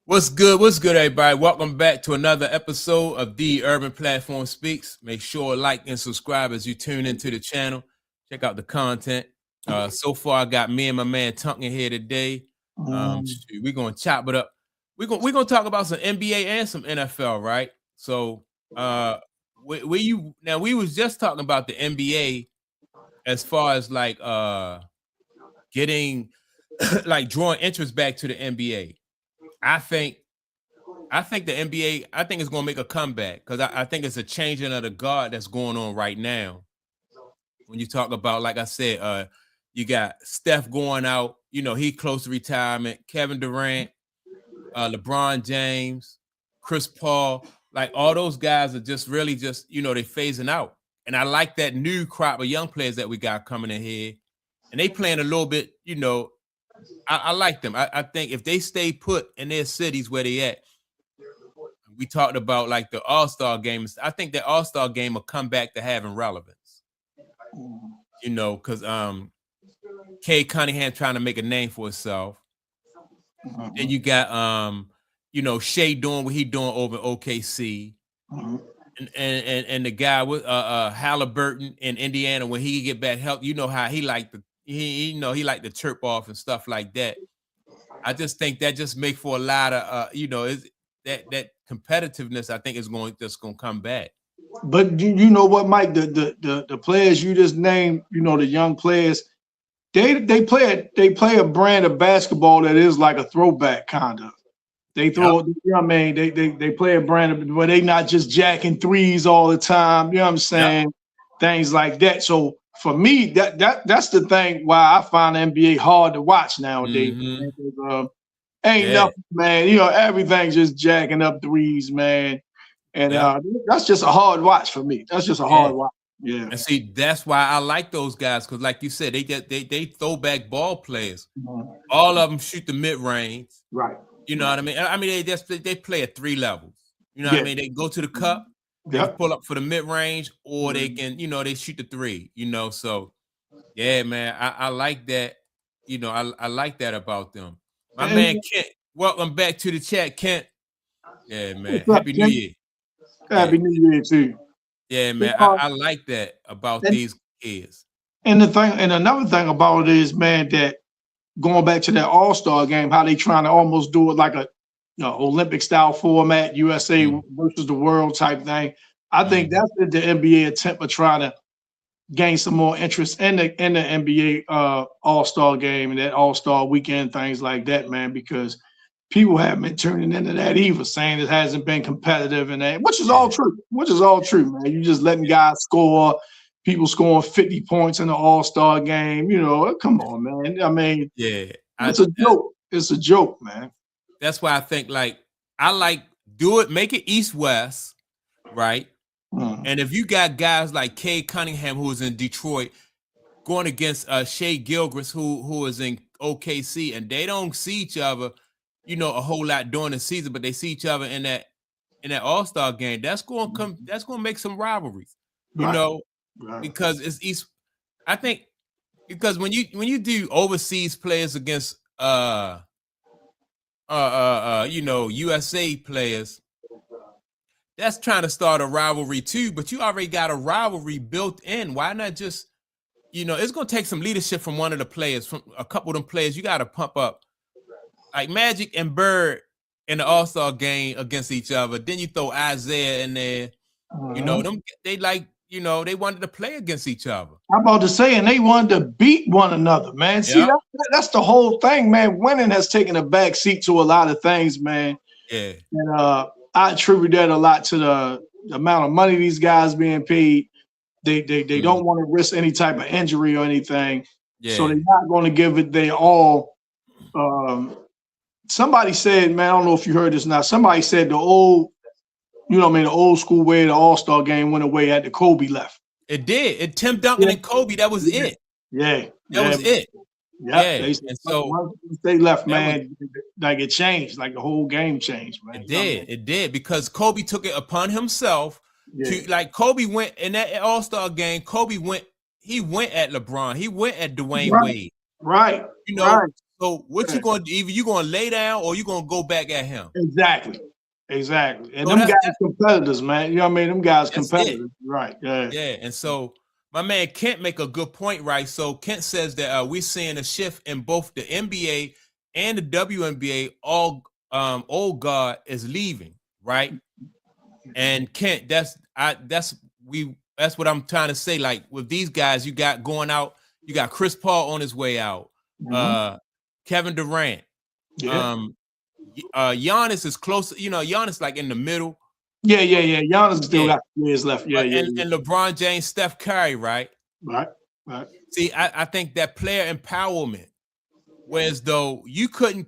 What's good? What's good, everybody? Welcome back to another episode of The Urban Platform Speaks. Make sure like and subscribe as you tune into the channel. Check out the content. So far, I got me and my man Tunkin here today. We're gonna chop it up. We're gonna talk about some NBA and some NFL, right? So, we was just talking about the NBA as far as like getting like drawing interest back to the NBA. I think the NBA, I think it's going to make a comeback because I think it's a changing of the guard that's going on right now. When you talk about, like I said, you got Steph going out, he close to retirement, Kevin Durant, LeBron James, Chris Paul, like all those guys are just really they phasing out. And I like that new crop of young players that we got coming in here. And they playing a little bit, I like them. I think if they stay put in their cities where they at, we talked about like the All-Star games. I think the All-Star game will come back to having relevance. Because Cade Cunningham trying to make a name for himself. Then you got Shea doing what he doing over in OKC. And the guy with Halliburton in Indiana, when he get back help, how he like to chirp off and stuff like that. I just think that just make for a lot of that competitiveness. I think is going to come back. But you know what, Mike? The players you just named, the young players, they play a brand of basketball that is like a throwback kind of. They throw, they play a brand of where they not just jacking threes all the time. You know what I'm saying? Yep. Things like that. So for me, that's the thing why I find the NBA hard to watch nowadays. Ain't nothing, man. Everything's just jacking up threes, man. And that's just a hard watch for me. That's just a hard watch. Yeah. And see, that's why I like those guys, because like you said, they throwback ball players. All of them shoot the mid range. Right. You know what I mean? I mean, they play at 3 levels. You know what I mean? They go to the cup, they pull up for the mid range, or they can, they shoot the 3. So yeah, man, I like that. I like that about them. My man Kent, welcome back to the chat, Kent. Yeah, man. Happy New Year. Happy New Year too. Yeah, man. I like that about these kids. And another thing about it is, man, that going back to that All-Star game, how they trying to almost do it like a Olympic style format, USA versus the world type thing. I think that's the NBA attempt of trying to gain some more interest in the NBA All-Star game and that All-Star weekend, things like that, man, because people haven't been turning into that either, saying it hasn't been competitive and that, which is all true. Man. You just letting guys score, people scoring 50 points in the All-Star game. Come on, man. I mean, it's a joke. It's a joke, man. That's why I think make it East-West, right? And if you got guys like Cade Cunningham, who is in Detroit, going against Shea Gilgeous, who is in OKC, and they don't see each other, a whole lot during the season, but they see each other in that All-Star game. That's going to make some rivalries, because it's East. I think because when you do overseas players against USA players, that's trying to start a rivalry too, but you already got a rivalry built in. Why not just, it's going to take some leadership from one of the players, from a couple of them players. You got to pump up. Like Magic and Bird in the All-Star game against each other. Then you throw Isaiah in there. They wanted to play against each other. I'm about to say, and they wanted to beat one another, man. See, that's the whole thing, man. Winning has taken a back seat to a lot of things, man. Yeah. And I attribute that a lot to the amount of money these guys being paid. They don't want to risk any type of injury or anything. Yeah. So they're not going to give it their all. Somebody said, man, I don't know if you heard this now. Somebody said the old school way the All-Star game went away after Kobe left. It did. Tim Duncan and Kobe, that was it. Yeah. That was it. Yeah. So they left, man, like it changed, like the whole game changed, man. It did, because Kobe took it upon himself to, like, Kobe went in that All-Star game. He went at LeBron. He went at Dwayne Wade. Right. So what you going to do? Either you going to lay down or you going to go back at him. Exactly. And So them guys competitors, man. You know what I mean? Them guys competitors. Right. Yeah. Yeah. And so my man Kent make a good point, right? So Kent says that we're seeing a shift in both the NBA and the WNBA. All old guard is leaving, right? And Kent, that's what I'm trying to say. Like with these guys, you got going out, you got Chris Paul on his way out, Kevin Durant, Giannis is close. You know, Giannis like in the middle. Yeah. Giannis still got years left. Yeah. And LeBron James, Steph Curry, right? Right. See, I think that player empowerment, whereas though you couldn't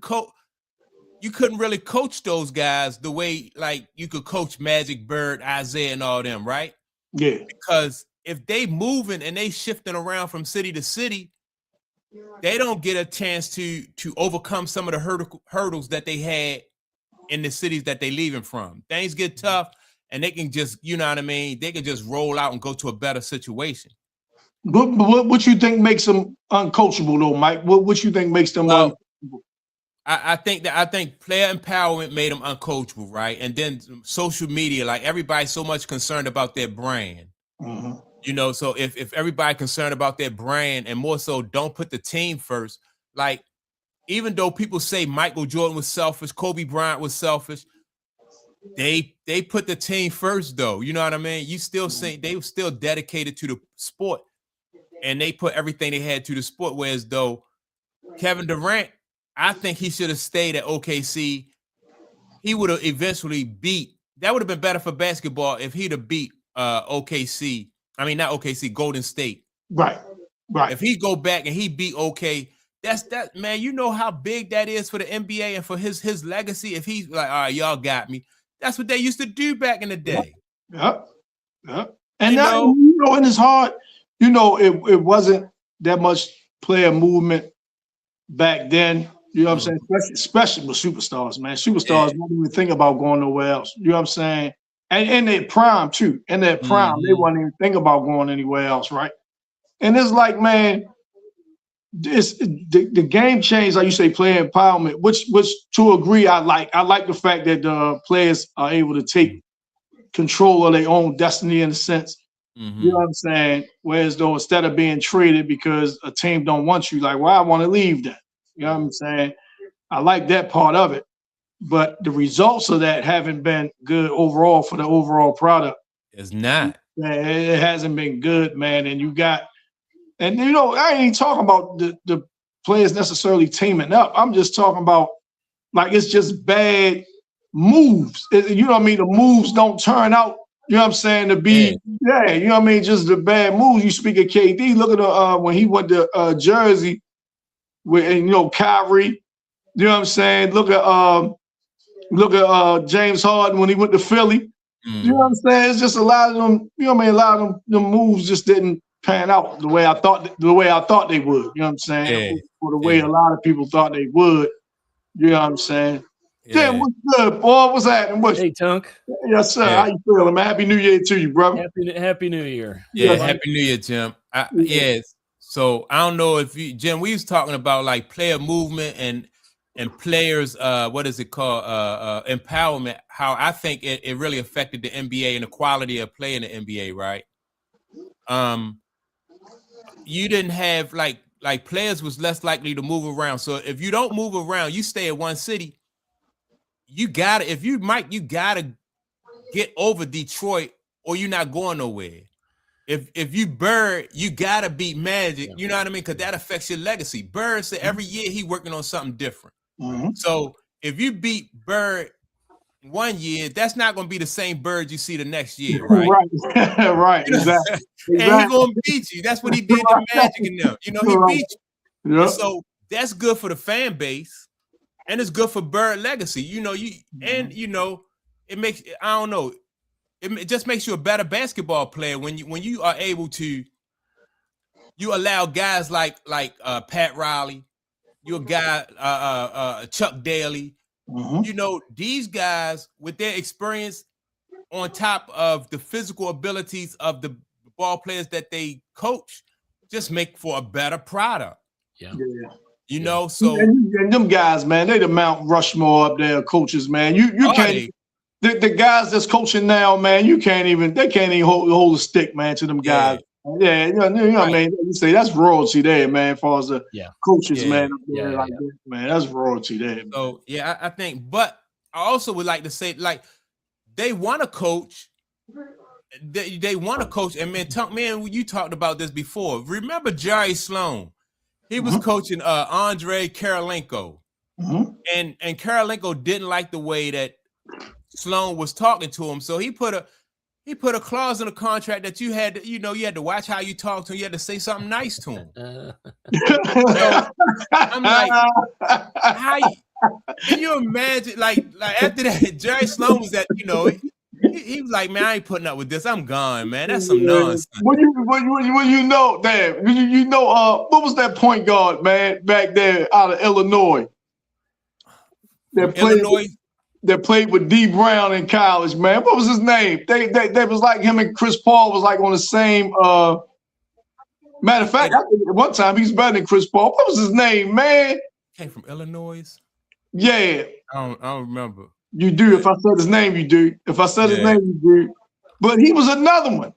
really coach those guys the way like you could coach Magic, Bird, Isaiah, and all them, right? Yeah. Because if they moving and they shifting around from city to city, they don't get a chance to overcome some of the hurdles that they had in the cities that they leaving from. Things get tough, and they can just, you know what I mean? They can just roll out and go to a better situation. But what you think makes them uncoachable though, Mike? What you think makes them uncoachable? I think player empowerment made them uncoachable, right? And then social media, like everybody's so much concerned about their brand. You know, so if everybody concerned about their brand and more so don't put the team first, like even though people say Michael Jordan was selfish, Kobe Bryant was selfish, they put the team first though. You know what I mean? You still say they were still dedicated to the sport and they put everything they had to the sport. Whereas though Kevin Durant, I think he should have stayed at OKC. He would have eventually that would have been better for basketball if he'd have beat OKC. I mean, not OKC, Golden State. Right. If he go back and he beat OK, that man, you know how big that is for the NBA and for his legacy. If he's like, all right, y'all got me. That's what they used to do back in the day. Yep. And now, you know, in his heart, you know, it wasn't that much player movement back then. You know what I'm saying? Especially with superstars, man. Superstars don't even think about going nowhere else. You know what I'm saying? And in their prime, too. In their prime, they wouldn't even think about going anywhere else, right? And it's like, man, the game changed, like you say, player empowerment, which to agree, I like. I like the fact that the players are able to take control of their own destiny in a sense. You know what I'm saying? Whereas though instead of being traded because a team don't want you, like, well, I want to leave then. You know what I'm saying? I like that part of it. But the results of that haven't been good overall for the overall product. It's not. It hasn't been good, man. And you know, I ain't talking about the players necessarily teaming up. I'm just talking about like it's just bad moves. You know what I mean? The moves don't turn out, you know what I'm saying, to be, you know what I mean? Just the bad moves. You speak of KD, look at when he went to Jersey with, and, you know, Kyrie, you know what I'm saying? Look at James Harden when he went to Philly. You know what I'm saying? It's just a lot of them, you know what I mean? A lot of them moves just didn't pan out the way I thought they would. You know what I'm saying? Or the way a lot of people thought they would. You know what I'm saying? Damn, what's good, boy? What's happening? Hey, Tunk. Yes, sir. How you feeling, man? Happy New Year to you, brother. Happy New Year. Yeah, Happy New Year, Jim. Yes. So I don't know if Jim, we was talking about like player movement and players, what is it called? Empowerment, how I think it really affected the NBA and the quality of play in the NBA, right? You didn't have like players was less likely to move around. So if you don't move around, you stay in one city, you gotta get over Detroit or you're not going nowhere. If you Bird, you gotta beat Magic, you know what I mean? Because that affects your legacy. Bird said every year he working on something different. So if you beat Bird 1 year, that's not going to be the same Bird you see the next year, right? Right, exactly. And he's going to beat you. That's what he did to Magic and them. You know, he beat you. And so that's good for the fan base, and it's good for Bird legacy. You know, it makes, I don't know, it just makes you a better basketball player when you are able to, you allow guys like Pat Riley, you're a guy, Chuck Daly. You know, these guys with their experience on top of the physical abilities of the ball players that they coach just make for a better product. Yeah. You know, so and them guys, man, they the Mount Rushmore up there, coaches, man. You can't. The guys that's coaching now, man, they can't even hold a stick, man, to them guys. Yeah, you know what I mean? You say that's royalty there, man, as far as the coaches, man, up there like that, man. That's royalty there, man. So I think, but I also would like to say, like, they want to coach. They want to coach, and man, you talked about this before. Remember Jerry Sloan? He was coaching Andre Karolinko, and Karolinko didn't like the way that Sloan was talking to him, so he put a clause in the contract that you had to watch how you talk to him. You had to say something nice to him. So I'm like, can you imagine? Like after that, Jerry Sloan was at, he was like, man, I ain't putting up with this. I'm gone, man. That's some nonsense. What was that point guard, man, back there out of Illinois? That played with D. Brown in college, man. What was his name? They was like him and Chris Paul was like on the same. Matter of fact, at one time he's better than Chris Paul. What was his name, man? Came from Illinois. Yeah. I don't remember. You do. If I said his name, you do. If I said his name, you do. But he was another one.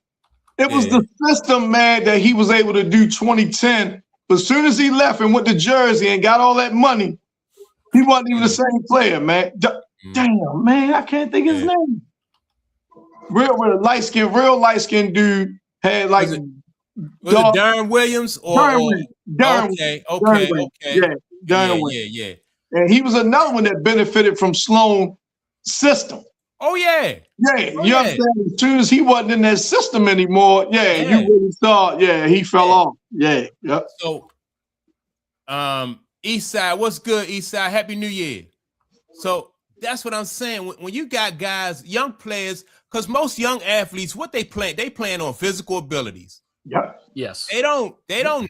It was the system, man, that he was able to do 2010. But as soon as he left and went to Jersey and got all that money, he wasn't even the same player, man. Damn, man, I can't think his name. Real light skinned dude had like. Was it Darren Williams or Darren? Okay. Yeah, Darren Williams. Yeah. And he was another one that benefited from Sloan's system. Oh yeah. Yeah. You understand? As soon as he wasn't in that system anymore, you really saw, he fell off. Yeah. Yep. So Eastside, what's good, Eastside? Happy New Year. So that's what I'm saying. When you got guys, young players, because most young athletes, what they playing on physical abilities. Yep. Yes. They don't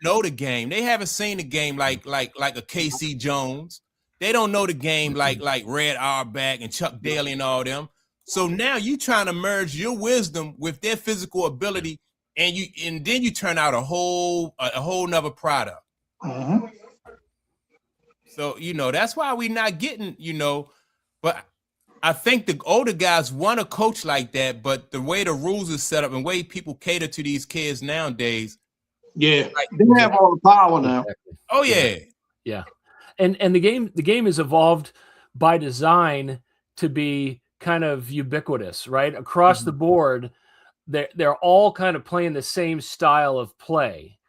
know the game. They haven't seen the game like a KC Jones. They don't know the game like Red Auerbach and Chuck Daly and all them. So now you trying to merge your wisdom with their physical ability, and then you turn out a whole nother product. Mm-hmm. So that's why we're not getting, but I think the older guys want to coach like that, but the way the rules is set up and the way people cater to these kids nowadays. Yeah, they have all the power now. Oh yeah. Yeah. And the game is evolved by design to be kind of ubiquitous, right? Across the board, they're all kind of playing the same style of play.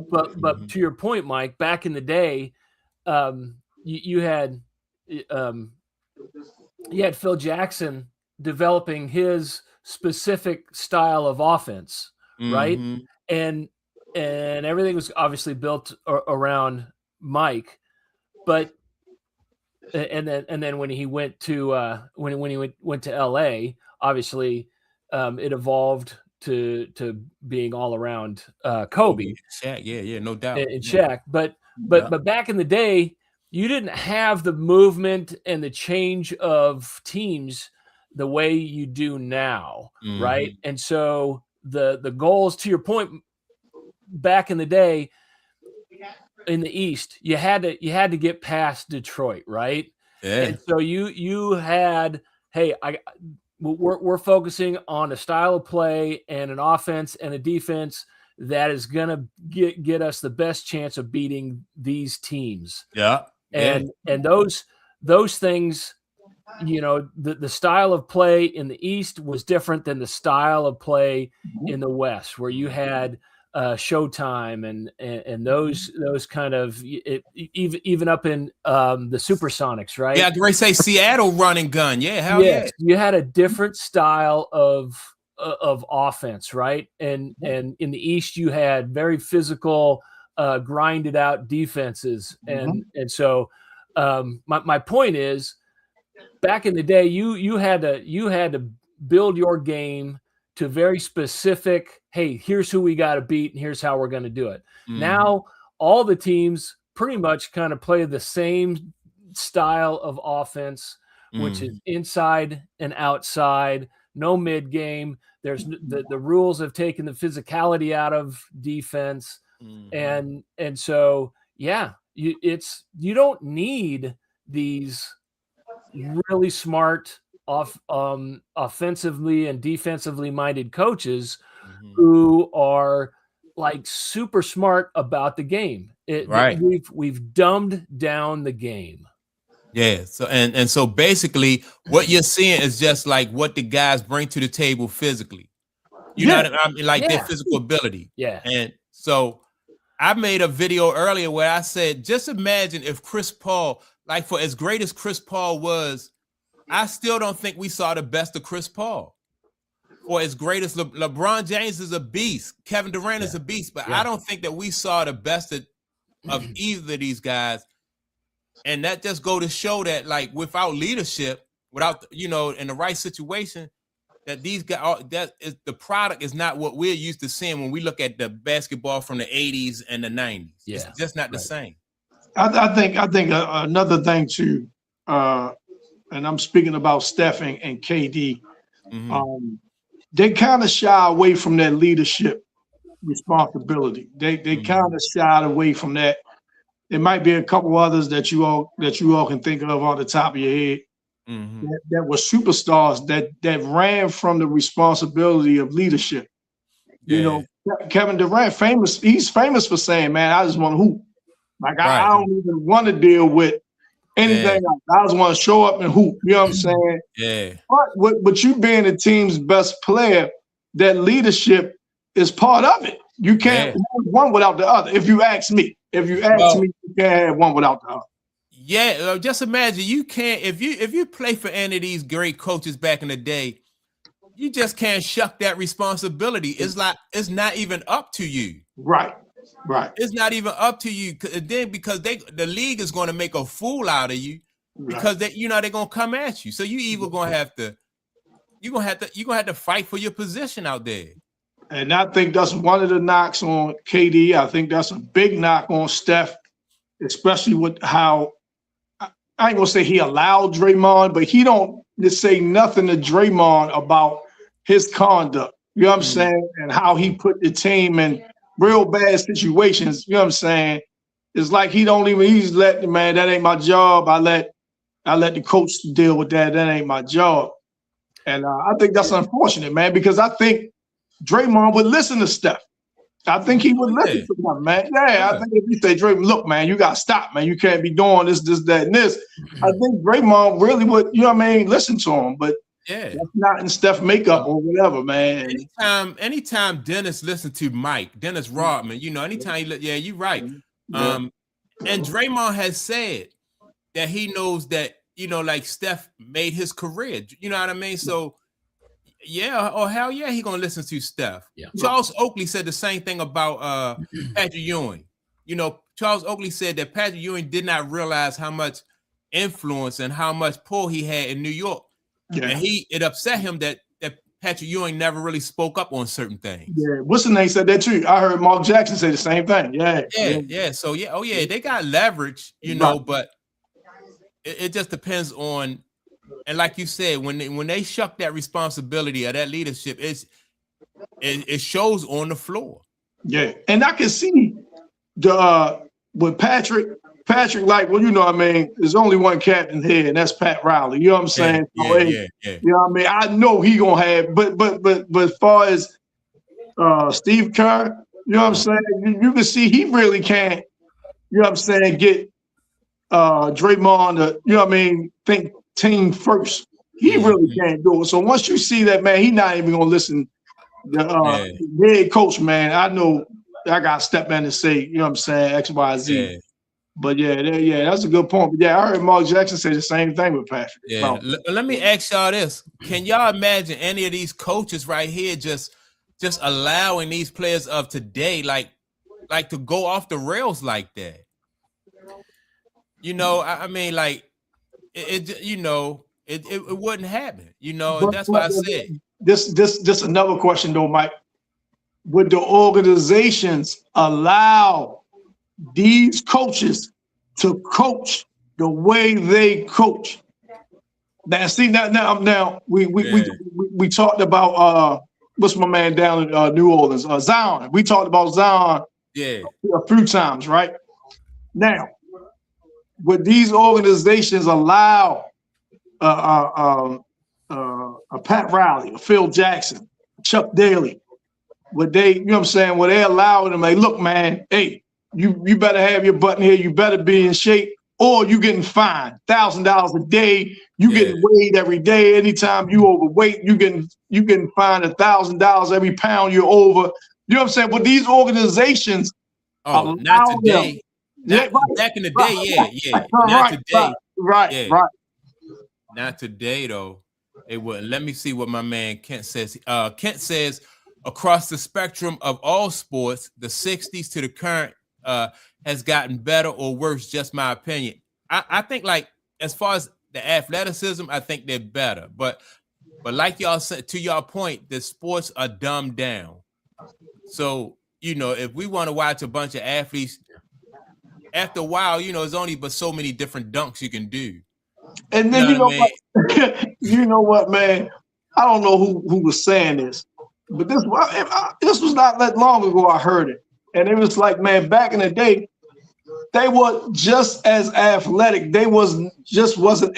But to your point, Mike, back in the day, you had Phil Jackson developing his specific style of offense, right? And everything was obviously built around Mike, but and then when he went to when he went to LA, obviously it evolved to being all around Kobe. Shaq, yeah, no doubt. And Shaq, but back in the day, you didn't have the movement and the change of teams the way you do now, right? And so the goals, to your point, back in the day in the East, you had to get past Detroit, right? Yeah. And so you had, hey, we're focusing on a style of play and an offense and a defense that is gonna get us the best chance of beating these teams. Yeah. And those things, the style of play in the East was different than the style of play in the West, where you had Showtime and those kind of even up in the Supersonics, right? Yeah, I say Seattle run and gun. Yeah, hell yeah. You had a different style of offense, right? And in the East, you had very physical, grinded out defenses, and so my point is, back in the day, you had to build your game to very specific. Hey, here's who we got to beat, and here's how we're going to do it. Now, all the teams pretty much kind of play the same style of offense, which is inside and outside, no mid game. There's the rules have taken the physicality out of defense. And so, You don't need these really smart offensively and defensively minded coaches who are like super smart about the game. Right. We've dumbed down the game. Yeah. So and so basically what you're seeing is just like what the guys bring to the table physically. You know what I mean? Like their physical ability. Yeah. And so I made a video earlier where I said, just imagine if Chris Paul, like for as great as Chris Paul was, I still don't think we saw the best of Chris Paul. Or as great as LeBron James is a beast, Kevin Durant is a beast, but I don't think that we saw the best of either of these guys. And that just go to show that, like, without leadership, without, in the right situation, that these guys, the product is not what we're used to seeing when we look at the basketball from the 80s and the 90s. Yeah. It's just not the same. I think another thing too, and I'm speaking about Steph and KD. They kind of shy away from that leadership responsibility. They kind of shied away from that. There might be a couple others that you all can think of on the top of your head that were superstars that ran from the responsibility of leadership. Yeah. Kevin Durant, he's famous for saying, "Man, I just want to hoop. Like I don't even want to deal with anything else. I just want to show up and hoop." You know what I'm saying? Yeah. But you being the team's best player, that leadership is part of it. You can't have one without the other. If you ask me, you can't have one without the other. Yeah, just imagine you can't if you play for any of these great coaches back in the day, you just can't shuck that responsibility. It's like it's not even up to you. Right. It's not even up to you. Then because the league is going to make a fool out of you because they're going to come at you. So you either going to have to fight for your position out there. And I think that's one of the knocks on KD. I think that's a big knock on Steph, especially with how I ain't gonna say he allowed Draymond, but he don't just say nothing to Draymond about his conduct. You know what I'm saying? And how he put the team in real bad situations. You know what I'm saying? It's like he's letting, man, that ain't my job. I let the coach deal with that. That ain't my job. And I think that's unfortunate, man, because I think Draymond would listen to Steph. I think he would listen to him, man. Yeah, I think if you say, Draymond, look, man, you got to stop, man. You can't be doing this, that, and this. I think Draymond really would, listen to him. But that's not in Steph makeup or whatever, man. Anytime Dennis listened to Dennis Rodman, anytime you're right. And Draymond has said that he knows that, like Steph made his career. You know what I mean? So, hell yeah, he gonna listen to Steph. Yeah. Charles Oakley said the same thing about Patrick Ewing. Charles Oakley said that Patrick Ewing did not realize how much influence and how much pull he had in New York. Yeah. And it upset him that Patrick Ewing never really spoke up on certain things. Yeah, what's the name said that too? I heard Mark Jackson say the same thing. Yeah. So they got leverage, but it just depends on. And like you said, when they shuck that responsibility or that leadership, it shows on the floor. Yeah, and I can see with Patrick, like, well, what I mean, there's only one captain here, and that's Pat Riley. You know what I'm saying? Yeah. You know what I mean? I know he gonna have, but as far as Steve Kerr, you know what I'm saying? You can see he really can't. You know what I'm saying? Get Draymond to, you know what I mean? Think team first. He really can't do it. So once you see that, man, he's not even gonna listen. The head coach, man, I know I gotta step in and say, you know what I'm saying, X, Y, Z. Yeah. But that's a good point. But I heard Mark Jackson say the same thing with Patrick. Yeah. Let me ask y'all this: can y'all imagine any of these coaches right here just allowing these players of today, like to go off the rails like that? I mean, like. It wouldn't happen, and that's why I said this another question though, Mike. Would the organizations allow these coaches to coach the way they coach? Now, see, now we talked about what's my man down in New Orleans, Zion. We talked about Zion a few times, right? Now, would these organizations allow a Pat Riley, a Phil Jackson, Chuck Daly? Would they, you know what I'm saying? Would they allow them? Like, look, man, hey, you better have your button here. You better be in shape, or you getting fined $1,000 a day. You getting weighed every day. Anytime you overweight, you getting fined $1,000 every pound you're over. You know what I'm saying? But these organizations, not today. Back in the day, not today. Right. Not today, though. It wouldn't. Let me see what my man Kent says. Kent says, across the spectrum of all sports, the 60s to the current has gotten better or worse, just my opinion. I think, like, as far as the athleticism, I think they're better. But like y'all said, to your point, the sports are dumbed down. So, you know, if we want to watch a bunch of athletes, after a while, you know, there's only but so many different dunks you can do. And then you know what, man? I don't know who was saying this, but this was not that long ago I heard it. And it was like, man, back in the day, they were just as athletic. They wasn't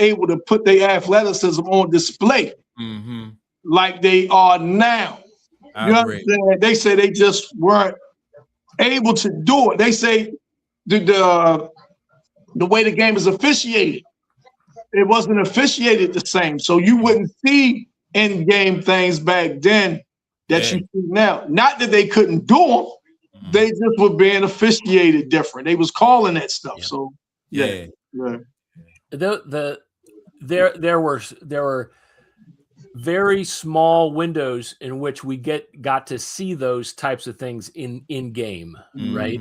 able to put their athleticism on display like they are now. You understand? They say they just weren't able to do it. They say the way the game is officiated, it wasn't officiated the same. So you wouldn't see in-game things back then that you see now. Not that they couldn't do them. They just were being officiated different. They was calling that stuff. So there were very small windows in which we got to see those types of things in game, right?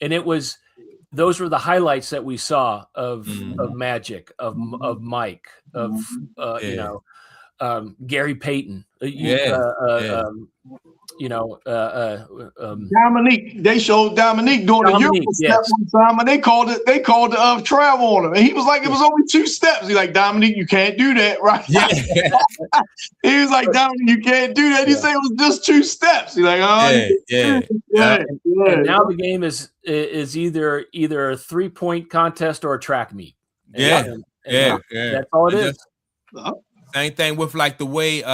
And those were the highlights that we saw of Magic, of Mike, of Gary Payton, Dominique. They showed Dominique doing the Euro step one time, and they called the travel on him, and he was like, it was only 2 steps. He's like, Dominique, you can't do that, right? Yeah. He was like, Dominique, you can't do that. He said it was just 2 steps. He's like, And now the game is either a 3-point contest or a track meet. That's all it is. Same thing with like the way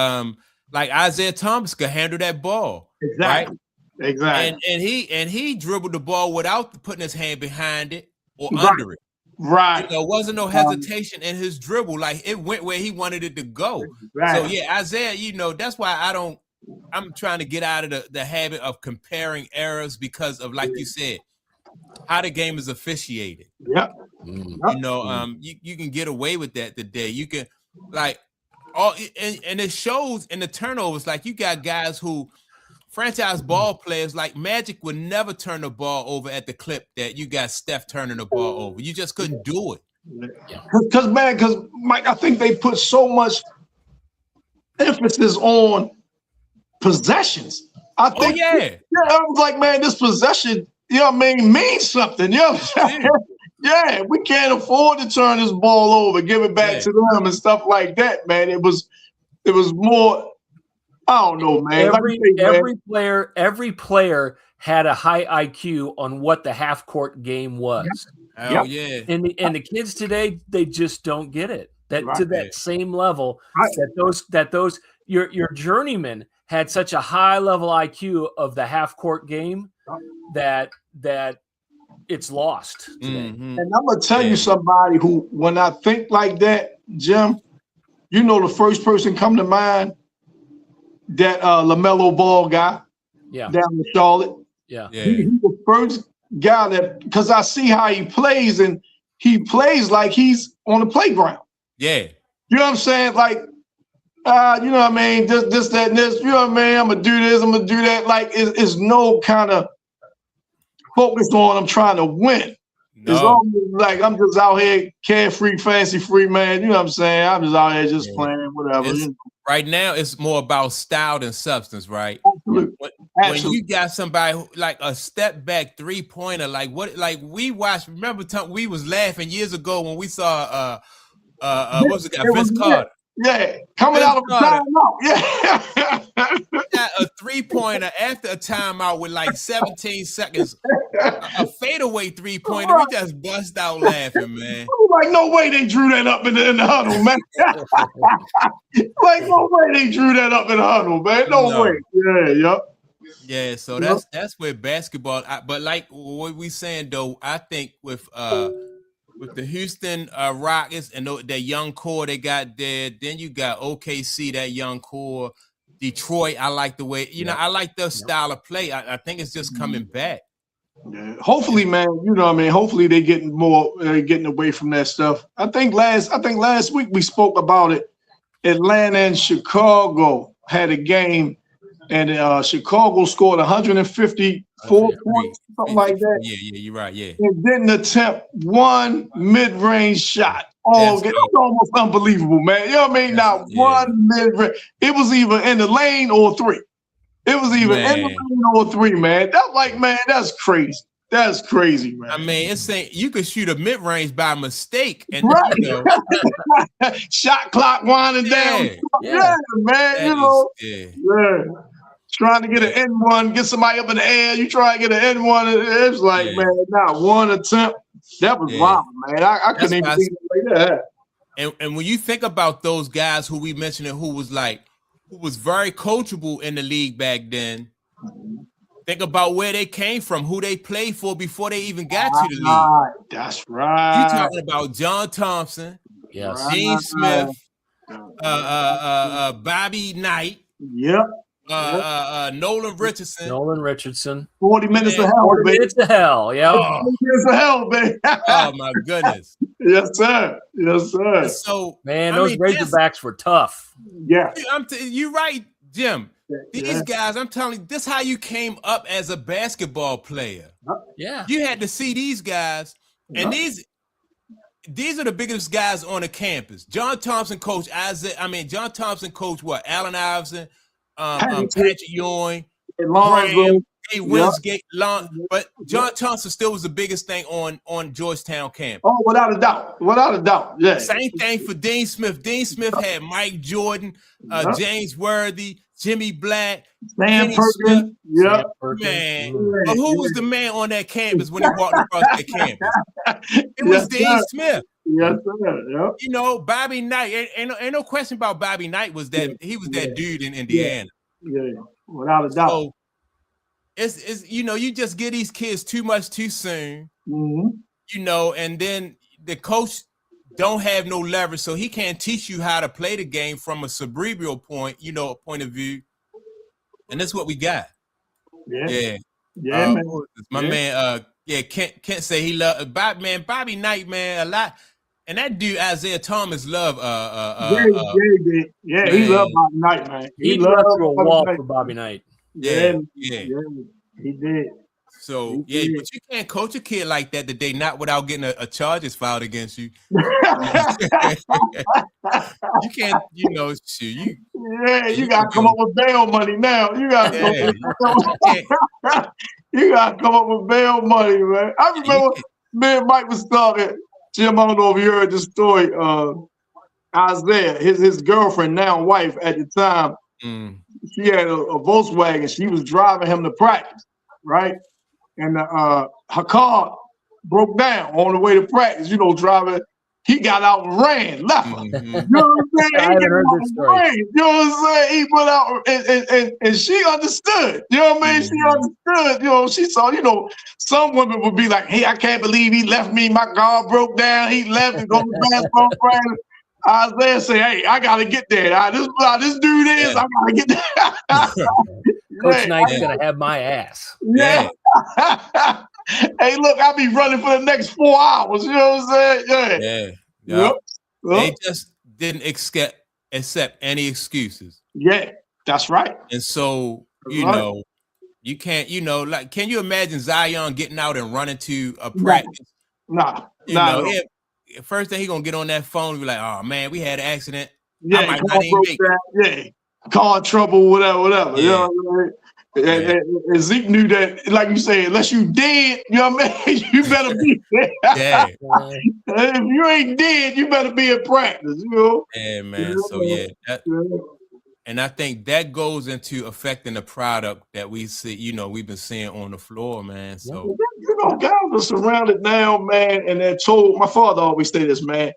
like Isaiah Thomas could handle that ball. Exactly. Right? Exactly. And he dribbled the ball without putting his hand behind it or under it. Right. You know, there wasn't no hesitation in his dribble. Like, it went where he wanted it to go. Right. So yeah, Isaiah, you know, that's why I'm trying to get out of the habit of comparing errors because of, like you said, how the game is officiated. Yeah. You know, you can get away with that today. You can, like, and it shows in the turnovers. Like, you got guys who franchise ball players like Magic would never turn the ball over at the clip that you got Steph turning the ball over. You just couldn't do it. Because Mike, I think they put so much emphasis on possessions. I think, I was like, man, this possession, you know what I mean, means something. You know what I'm saying? Yeah, we can't afford to turn this ball over, give it back to them and stuff like that, man. It was more, I don't know, man. Every player had a high IQ on what the half court game was. Oh yeah. And the kids today, they just don't get it. To that same level that those your journeyman had such a high level IQ of the half court game that it's lost today. And I'm gonna tell you somebody who, when I think like that, Jim, you know, the first person come to mind, that LaMelo Ball guy down in Charlotte. He's the first guy that, because I see how he plays, and he plays like he's on the playground. Yeah. You know what I'm saying? Like, you know what I mean? This, that, and this. You know what I mean? I'm gonna do this, I'm gonna do that. Like, it's no kind of focus on I'm trying to win. No. It's almost like I'm just out here carefree, fancy free, man. You know what I'm saying? I'm just out here just playing, whatever. Right now, it's more about style than substance, right? Absolutely. When you got somebody like a step back 3-pointer, like we watched. Remember, we was laughing years ago when we saw what was it? Vince Carter. Yeah, coming out of a timeout. Yeah. Got a 3-pointer after a timeout with like 17 seconds. A fadeaway 3-pointer. We just bust out laughing, man. Like, no way they drew that up in the huddle, man. Like, no way they drew that up in the huddle, man. No way. Yeah, yep. Yeah, so that's where basketball. But like what we saying though, I think with the Houston Rockets and that young core they got there, then you got OKC, that young core. Detroit, I like the way I like their style of play. I think it's just coming back. Yeah. Hopefully, man. You know what I mean. Hopefully they getting away from that stuff. I think last week we spoke about it. Atlanta and Chicago had a game. And Chicago scored 154 points, something like that. Yeah, you're right. Yeah. And didn't attempt one mid-range shot. Oh, it's almost unbelievable, man. You know what I mean? Not one mid-range. It was either in the lane or three. It was either in the lane or three, man. That's like, man, that's crazy. That's crazy, man. I mean, it's saying you could shoot a mid-range by mistake, and shot clock winding down. Yeah, man. Yeah. Trying to get an N1, get somebody up in the air. You try to get an N1. It's like, man, not one attempt. That was wild, man. I couldn't even think like that. And when you think about those guys who we mentioned, who was very coachable in the league back then, think about where they came from, who they played for before they even got to the league. That's right. You talking about John Thompson, Dean Smith, Bobby Knight. Yep. Nolan Richardson. 40 minutes of hell, 40 baby. minutes of hell, yeah. 40 minutes of hell, baby. Oh my goodness. Yes, sir. Yes, sir. And so, man, those Razorbacks were tough. Yeah. You're right, Jim. These guys, I'm telling you, this is how you came up as a basketball player. Yeah. You had to see these guys, and these are the biggest guys on the campus. John Thompson coach John Thompson coach what? Allen Iverson, Patrick Ewing, Graham, Winsgate, but John Thompson still was the biggest thing on Georgetown campus. Oh, without a doubt. Yeah. Same thing for Dean Smith. Dean Smith had Mike Jordan, James Worthy, Jimmy Black, Sam Perkins. Yeah, man. But who was the man on that campus when he walked across that campus? It was Dean Smith. Yes, sir. Yep. You know, Bobby Knight. Ain't no question about Bobby Knight was that he was that dude in Indiana. Yeah, without a doubt. So it's you just get these kids too much too soon. Mm-hmm. And then the coach don't have no leverage, so he can't teach you how to play the game from a cerebral point of view. And that's what we got. Yeah, man. My man, Kent say he loved Bobby Knight, man, a lot. And that dude Isaiah Thomas loved he loved Bobby Knight, man. He loved through a wall for Bobby Knight. Yeah, he did. So but you can't coach a kid like that today, not without getting a charges filed against you. You can't, shoot. You gotta come up with bail money now. You gotta come up with bail money, man. I remember me and Mike was talking. Jim, I don't know if you heard this story. Isaiah, his girlfriend, now wife at the time, she had a Volkswagen. She was driving him to practice, right? And her car broke down on the way to practice. Driving. He got out and ran, left her. Mm-hmm. You know what I'm saying? I haven't heard this story. You know what I'm saying? He put out, and she understood. You know what I mean? She understood. She saw. Some women would be like, "Hey, I can't believe he left me. My car broke down. He left and go to basketball practice." Isaiah say, "Hey, I gotta get there. This dude is. I gotta get there." Coach Knight's gonna have my ass. Yeah. Hey, look, I'll be running for the next 4 hours. You know what I'm saying? Yeah. Yep. They just didn't accept any excuses. Yeah, that's right. And so, you can't, can you imagine Zion getting out and running to a practice? Nah. First thing he gonna get on that phone and be like, "Oh man, we had an accident. Yeah, car trouble, whatever. Yeah. You know what I mean? And Zeke knew that, like you say, unless you dead, you know what I mean? You better be there. Yeah. If you ain't dead, you better be in practice, you know? Yeah, man. So yeah, and I think that goes into affecting the product that we see, you know, we've been seeing on the floor, man. So you know, guys are surrounded now, man, and they're told. My father always say this, man.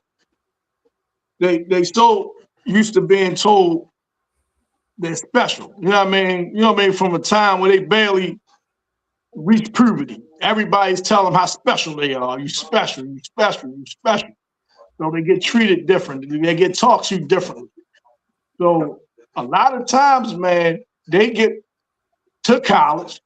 They so used to being told they're special. You know what I mean? You know what I mean? From a time where they barely reach puberty, everybody's telling them how special they are. You special, you special, you special. So they get treated differently. They get talked to differently. So a lot of times, man, they get to college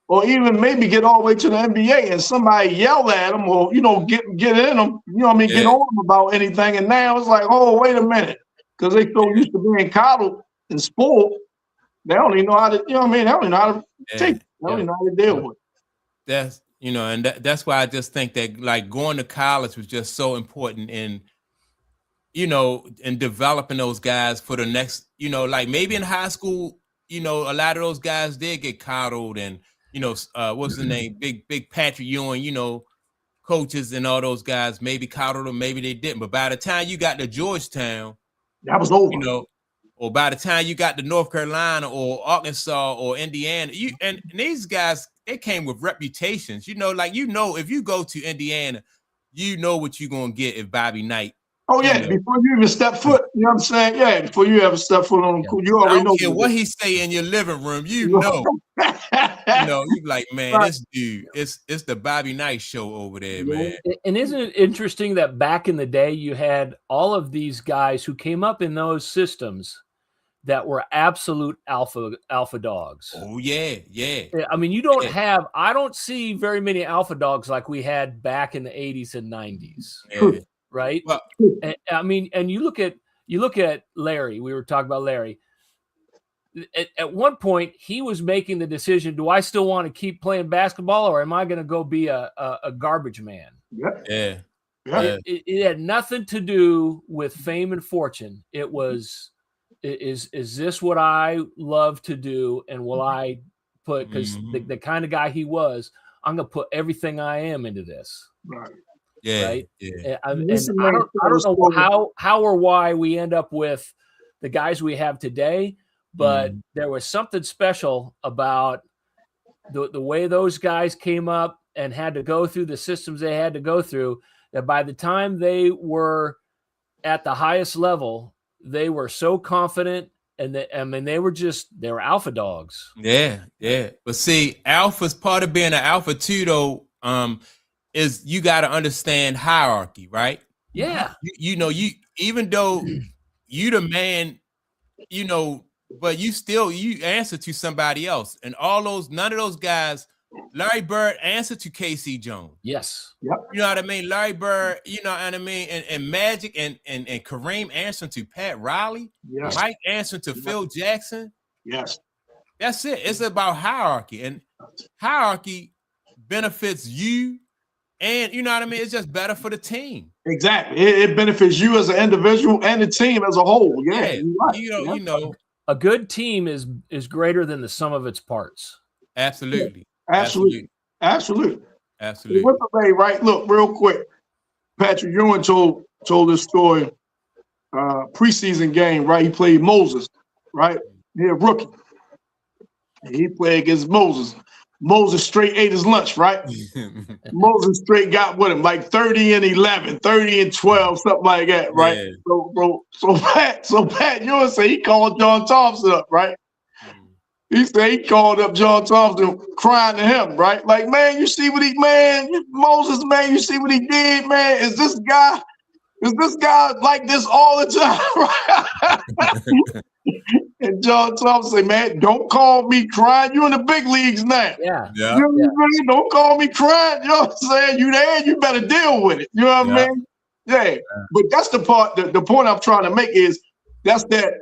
or even maybe get all the way to the NBA and somebody yell at them or, you know, get in them, you know what I mean, get on them about anything. And now it's like, oh, wait a minute. Because they so used to being coddled and spoiled, they don't even know how to, you know what I mean? They don't even know how to take it. They don't even know how to deal with it. That's, you know, and that's why I just think that like going to college was just so important in, you know, in developing those guys for the next, you know, like maybe in high school, you know, a lot of those guys did get coddled and, you know, what's the name? Big Patrick Ewing, you know, coaches and all those guys maybe coddled them, maybe they didn't. But by the time you got to Georgetown, that was over. You know, or by the time you got to North Carolina or Arkansas or Indiana, and these guys, they came with reputations. You know, like, you know, if you go to Indiana, you know what you're going to get if Bobby Knight. Oh, yeah, before you even step foot, you know what I'm saying? Yeah, before you ever step foot on the court, you already know. I don't care what he say in your living room, you know. You know, you like, man, this dude, it's the Bobby Knight show over there, man. And isn't it interesting that back in the day, you had all of these guys who came up in those systems that were absolute alpha dogs. Oh, yeah. I mean, you don't have, I don't see very many alpha dogs like we had back in the 80s and 90s. Yeah. Right. Well, and, I mean, and you look at Larry. We were talking about Larry. At one point, he was making the decision: do I still want to keep playing basketball, or am I going to go be a garbage man? Yeah. It had nothing to do with fame and fortune. It was, is this what I love to do, and will I put, because the kind of guy he was, I'm going to put everything I am into this. Right. Yeah. Right. Yeah. And I don't know how or why we end up with the guys we have today, but there was something special about the way those guys came up and had to go through the systems they had to go through, that by the time they were at the highest level, they were so confident, and they were alpha dogs. Yeah. But see, alpha's part of being an alpha too, though. Is you got to understand hierarchy, right? Yeah. You know, even though you the man, you know, but you answer to somebody else. And none of those guys, Larry Bird answered to KC Jones. Yes. Yep. You know what I mean? Larry Bird, you know what I mean? And Magic and Kareem answering to Pat Riley. Yes. Mike answering to Phil Jackson. Yes. That's it. It's about hierarchy. And hierarchy benefits you. And you know what I mean? It's just better for the team. Exactly. It benefits you as an individual and the team as a whole. Yeah. Right. You know, a good team is greater than the sum of its parts. Absolutely. Absolutely. Absolutely. What's the way, right? Look, real quick. Patrick Ewing told this story. Preseason game, right? He played Moses, right? He a rookie. And he played against Moses. Moses straight ate his lunch, right? Moses straight got with him like 30 and 11, 30 and 12, something like that, right? Yeah. So Pat Ewing said he called John Thompson up, right? He said he called up John Thompson crying to him, right? Like, man, you see what Moses, man, you see what he did, man? Is this guy like this all the time? And John Thompson said, man, don't call me crying. You in the big leagues now. Yeah. You know what I mean? Don't call me crying. You know what I'm saying? You there, you better deal with it. You know what I mean? Yeah. But that's the part, the point I'm trying to make is that's that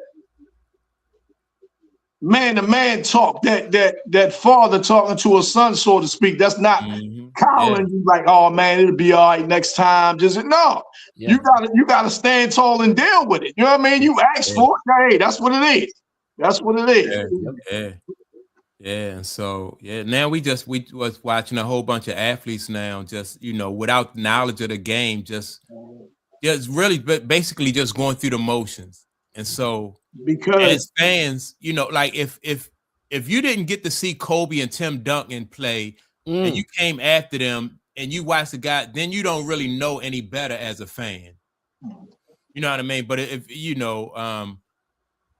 man-to-man talk, that father talking to a son, so to speak. That's not calling you like, oh man, it'll be all right next time. Just no. Yeah. You gotta stand tall and deal with it. You know what I mean? You ask for it. Hey, that's what it is. That's what it is. Yeah, and so now we was watching a whole bunch of athletes now, just without knowledge of the game, just really basically just going through the motions. And so Because as fans, like if you didn't get to see Kobe and Tim Duncan play and you came after them and you watched the guy, then you don't really know any better as a fan. You know what I mean? But if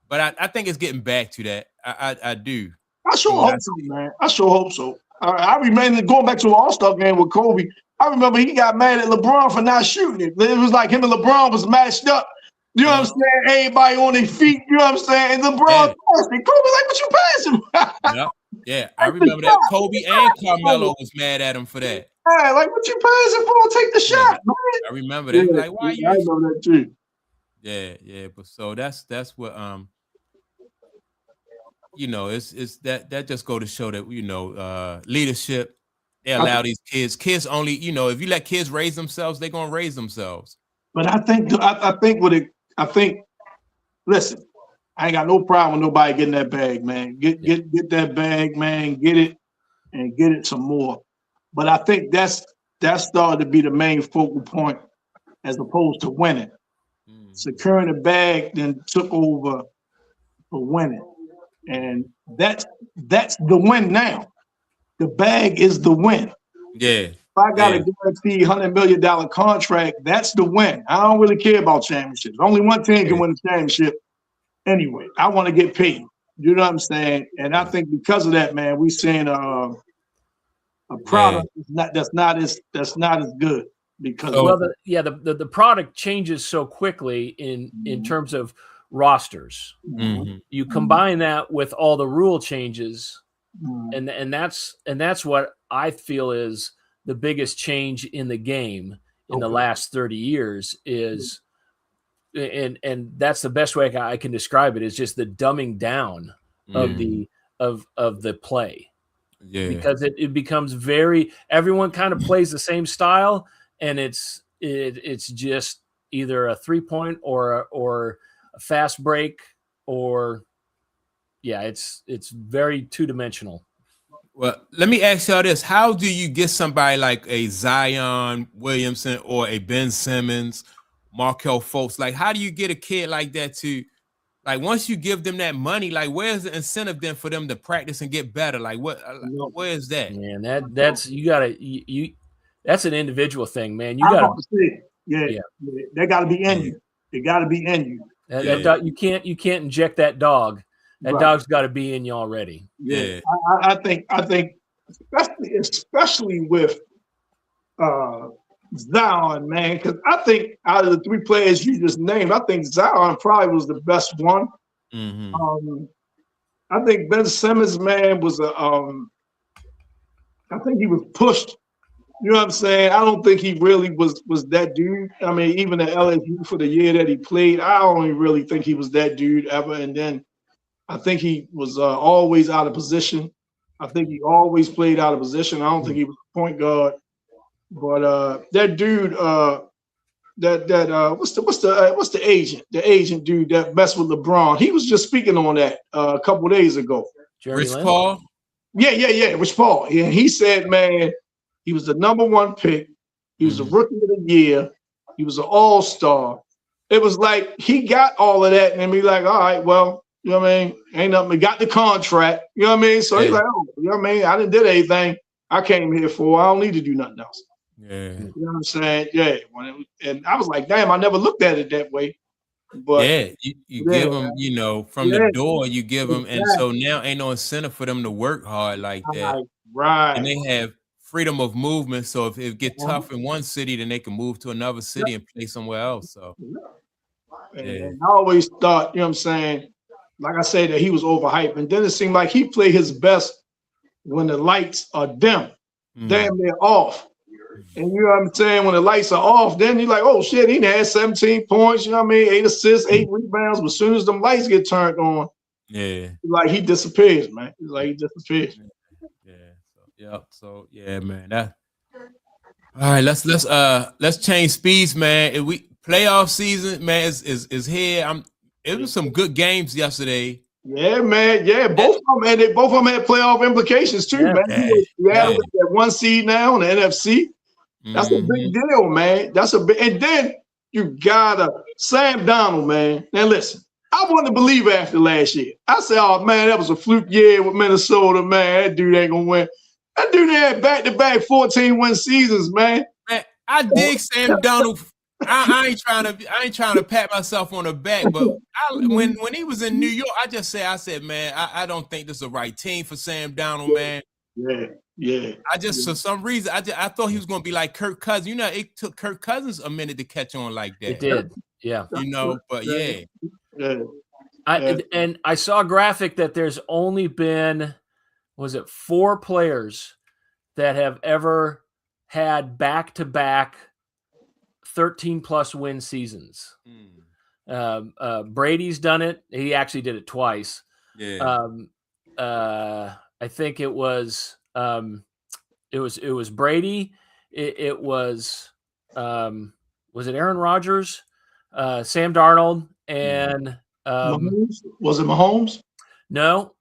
but I think it's getting back to that. I do. I sure hope so, man. I sure hope so. I remember going back to an All-Star game with Kobe. I remember he got mad at LeBron for not shooting it. It was like him and LeBron was matched up. You know what I'm saying? Everybody on their feet. You know what I'm saying? And LeBron passed it. Kobe like, what you passing? Yeah, I remember that. Kobe and Carmelo was mad at him for that. Yeah, like, what you passing for? Take the shot, man. I remember that. Like, why you? I know that too. Yeah. But so that's what it's that just go to show that leadership. They allow these kids only, if you let kids raise themselves, they're gonna raise themselves. But I think listen, I ain't got no problem with nobody getting that bag, man. Get that bag, man, get it and get it some more. But I think that's started to be the main focal point as opposed to winning. Securing the bag then took over for winning. And that's the win now. The bag is the win. Yeah. If I got a guaranteed $100 million contract, that's the win. I don't really care about championships. Only one team can win the championship anyway. I want to get paid. You know what I'm saying? And I think because of that, man, we're seeing a product that's not as good because the product changes so quickly in terms of rosters. You combine that with all the rule changes, and that's what I feel is the biggest change in the game in the last 30 years is, and that's the best way I can describe it, is just the dumbing down of the play. Yeah, because it becomes everyone kind of plays the same style, and it's just either a 3-point or a fast break, or it's very two-dimensional. Well, let me ask y'all this: how do you get somebody like a Zion Williamson or a Ben Simmons, Markelle Fultz? Like, how do you get a kid like that to, like, once you give them that money, like, where's the incentive then for them to practice and get better? Like, where is that? Man, that's that's an individual thing, man. You gotta they gotta be in you. They gotta be in you. That dog, you can't inject that dog. That dog's got to be in you already. Yeah, I think especially with Zion, man, because I think out of the three players you just named, I think Zion probably was the best one. I think Ben Simmons, man, was I think he was pushed. You know what I'm saying? I don't think he really was that dude. I mean, even at LSU for the year that he played, I don't really think he was that dude ever. And then I think he was always out of position. I think he always played out of position. I don't think he was a point guard. But that dude, what's the agent? The agent dude that messed with LeBron. He was just speaking on that a couple of days ago. Rich Paul? Yeah, Rich Paul. Yeah, he said, man, he was the #1 pick. He was a rookie of the year. He was an all-star. It was like he got all of that and be like, all right, well, you know what I mean? Ain't nothing. He got the contract. You know what I mean? So he's like, oh, you know what I mean? I didn't did anything I came here for. I don't need to do nothing else. Yeah. You know what I'm saying? Yeah. And I was like, damn, I never looked at it that way. But you give them, from the door, you give them. And so now ain't no incentive for them to work hard like that. Right. And they have freedom of movement. So if it get tough in one city, then they can move to another city and play somewhere else. So and I always thought, you know what I'm saying, like I said, that he was overhyped. And then it seemed like he played his best when the lights are dim, damn near off. And you know what I'm saying? When the lights are off, then you're like, oh shit, he had 17 points, you know what I mean? 8 assists, 8 rebounds. But as soon as them lights get turned on, like he disappears, man. It's like he disappears. So man. All right, let's change speeds, man. If we playoff season, man, is here. It was some good games yesterday. Yeah, man. Yeah, both of them, and they both of them had playoff implications too, Yeah. man. Yeah. Seattle at 1 seed now in the NFC. That's a Mhm. big deal, man. That's a big, and then you gotta Sam Donald, man. Now listen, I wouldn't believe after last year. I said, oh man, that was a fluke year with Minnesota, man. That dude ain't gonna win. That dude had back-to-back 14-win seasons, man. Man, I dig Sam Donald. I ain't trying to pat myself on the back, but when he was in New York, I said, man, I don't think this is the right team for Sam Donald, man. Yeah. I just for some reason I thought he was gonna be like Kirk Cousins. You know, it took Kirk Cousins a minute to catch on like that. It did. Yeah. You know, but yeah. And I saw a graphic that there's only been, was it 4 players that have ever had back-to-back 13-plus win seasons. Brady's done it. He actually did it twice. Yeah. I think it was Brady. It was it Aaron Rodgers, Sam Darnold, and Mahomes? Was it Mahomes? No,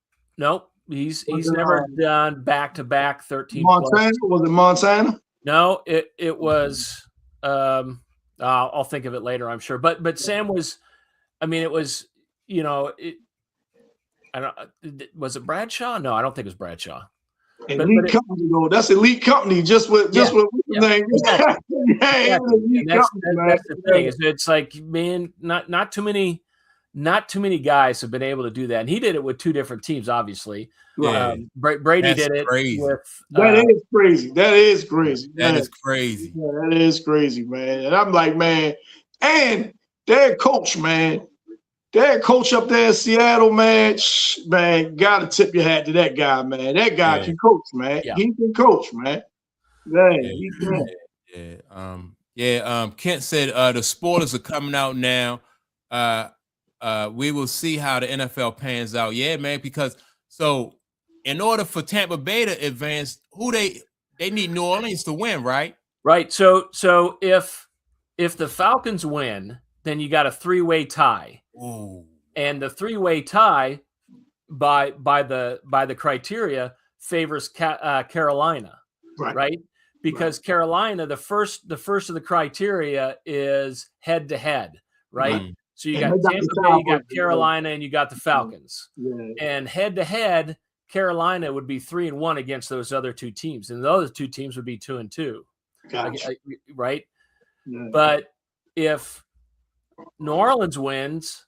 he's never done back-to-back 13 Montana? Was it Montana? No, it was I'll think of it later, I'm sure. But Sam was, I mean, it was, you know, was it Bradshaw? No, I don't think it was Bradshaw. Elite company, though. That's elite company. Just what name. Exactly. That's the thing. It's like, man, not too many guys have been able to do that, and he did it with 2 different teams, obviously. Brady did it with. That is crazy. That is crazy. That is crazy. Yeah, that is crazy, man. And I'm like, man, and their coach, man. Their coach up there in Seattle, man, gotta tip your hat to that guy, man. That guy can coach, man. Yeah. He can coach, man. He can. Kent said the spoilers are coming out now. We will see how the NFL pans out. Yeah, man, because so in order for Tampa Bay to advance, they need New Orleans to win, right? Right. So if the Falcons win, then you got a 3-way tie. Ooh. And the 3-way tie by the criteria favors Carolina, right? Because Carolina, the first of the criteria is head to head, right? So you got Tampa Bay, you got Carolina, and you got the Falcons. And head to head, Carolina would be 3-1 against those other 2 teams, and the other 2 teams would be 2-2, right? But if New Orleans wins,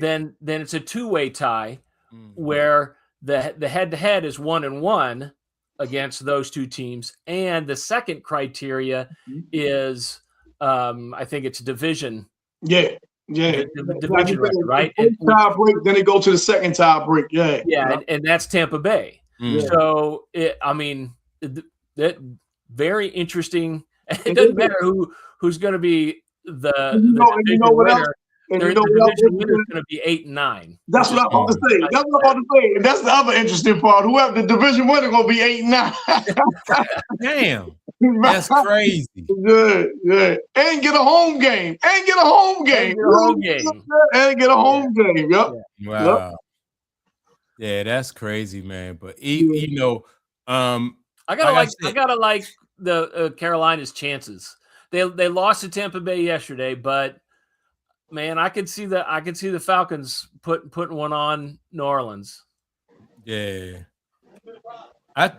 then it's a 2-way tie where the head-to-head is 1-1 against those 2 teams, and the second criteria is I think it's division. Division record, right? Tie break, then they go to the second tie break. And that's Tampa Bay. So that very interesting. It doesn't matter who's going to be the division winner. The division winner is going to be 8-9. That's what I'm about to say. That's what I'm about to say. And that's the other interesting part. Whoever the division winner going to be 8-9. Damn. That's crazy. Good. And get a home game. And get a home game. Yep. Wow. Yep. Yeah, that's crazy, man. But you know, I gotta like the Carolina's chances. They lost to Tampa Bay yesterday, but man, I could see the Falcons putting one on New Orleans. Yeah. I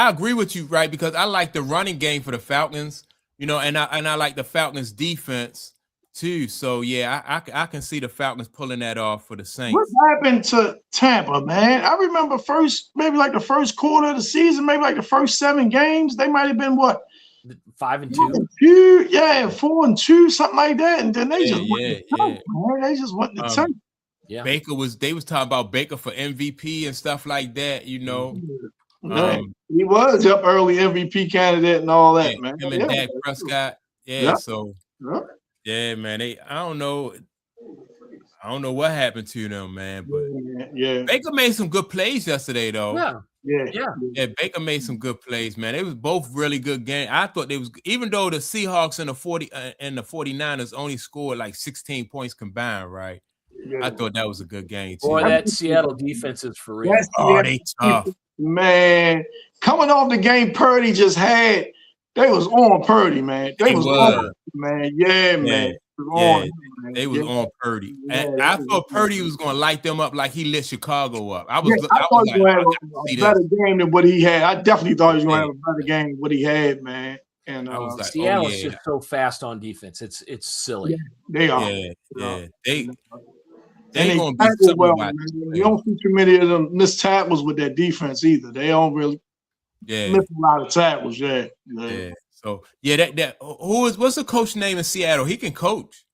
agree with you, right? Because I like the running game for the Falcons, you know, and I like the Falcons defense too. So yeah, I can see the Falcons pulling that off for the Saints. What happened to Tampa, man? I remember maybe like the first quarter of the season, maybe like the first 7 games, they might have been what? 5-2. 4-2, something like that. And then they just went to tank, man. They just went to tank. Yeah. They was talking about Baker for MVP and stuff like that, you know. He was up early MVP candidate and all that, man. Him and Dak Prescott. So man, I don't know what happened to them, man. But Baker made some good plays yesterday, though. Yeah, Baker made some good plays, man. It was both really good games. I thought they was, even though the Seahawks and the 49ers only scored like 16 points combined, right? I thought that was a good game too. Boy, that Seattle defense is for real. Oh, they tough. Man, coming off the game Purdy just had, they was on Purdy, man. They was on, man. Yeah, man. They was on Purdy. And I thought Purdy was going to light them up like he lit Chicago up. I thought he was going to have a better game than what he had. I definitely thought he was going to have a better game than what he had, man. And I was like, Seattle's just so fast on defense. It's silly. They are. They gonna be something about you don't see too many of them miss tackles with that defense either. They don't really miss a lot of tackles. So what's the coach name in Seattle? He can coach.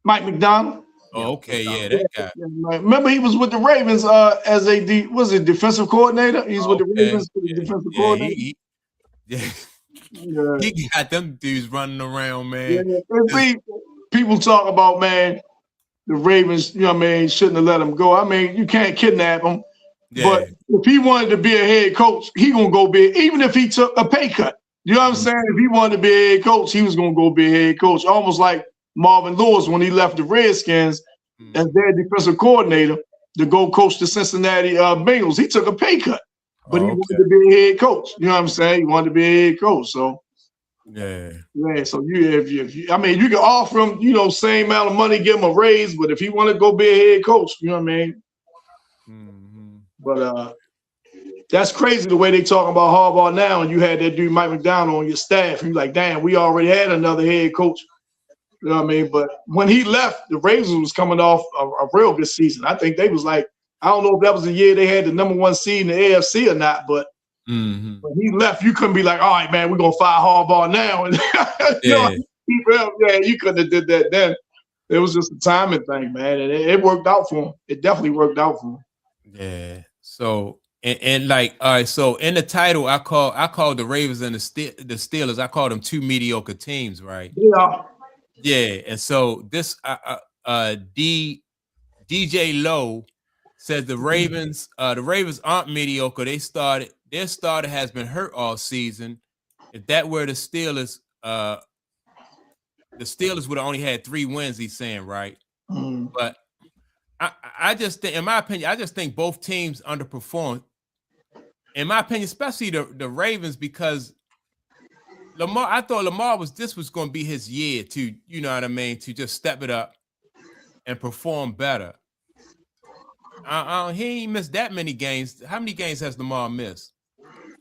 Mike McDonald. Oh, okay, that guy. Remember, he was with the Ravens as a defensive coordinator. He's with the Ravens as a defensive coordinator. He got them dudes running around, man. People talk about, man, the Ravens, you know what I mean, shouldn't have let him go. I mean, you can't kidnap him. But if he wanted to be a head coach, he gonna go be, even if he took a pay cut. You know what I'm saying? If he wanted to be a head coach, he was gonna go be a head coach. Almost like Marvin Lewis when he left the Redskins as their defensive coordinator to go coach the Cincinnati Bengals. He took a pay cut, but he wanted to be a head coach. You know what I'm saying? He wanted to be a head coach. So so if you I mean, you can offer him, you know, same amount of money, give him a raise, but if he want to go be a head coach, you know what I mean? But that's crazy the way they talk about Harbaugh now, and you had that dude Mike McDonald on your staff, and you're like, damn, we already had another head coach. You know what I mean? But when he left, the Ravens was coming off a real good season. I think they was like, I don't know if that was the year they had the #1 seed in the AFC or not, but when he left, you couldn't be like, all right, man, we're gonna fire Harbaugh now. And you couldn't have did that then. It was just a timing thing, man, and it worked out for him. It definitely worked out for him. Yeah. So and like, all right. So in the title, I call the Ravens and the Steelers. I call them two mediocre teams, right? Yeah. Yeah. And so this DJ Lowe says the Ravens aren't mediocre. Their starter has been hurt all season. If that were the Steelers would have only had 3 wins, he's saying, right? But I just think, in my opinion, I just think both teams underperformed. In my opinion, especially the Ravens, because I thought Lamar was going to be his year to, you know what I mean, to just step it up and perform better. He ain't missed that many games. How many games has Lamar missed?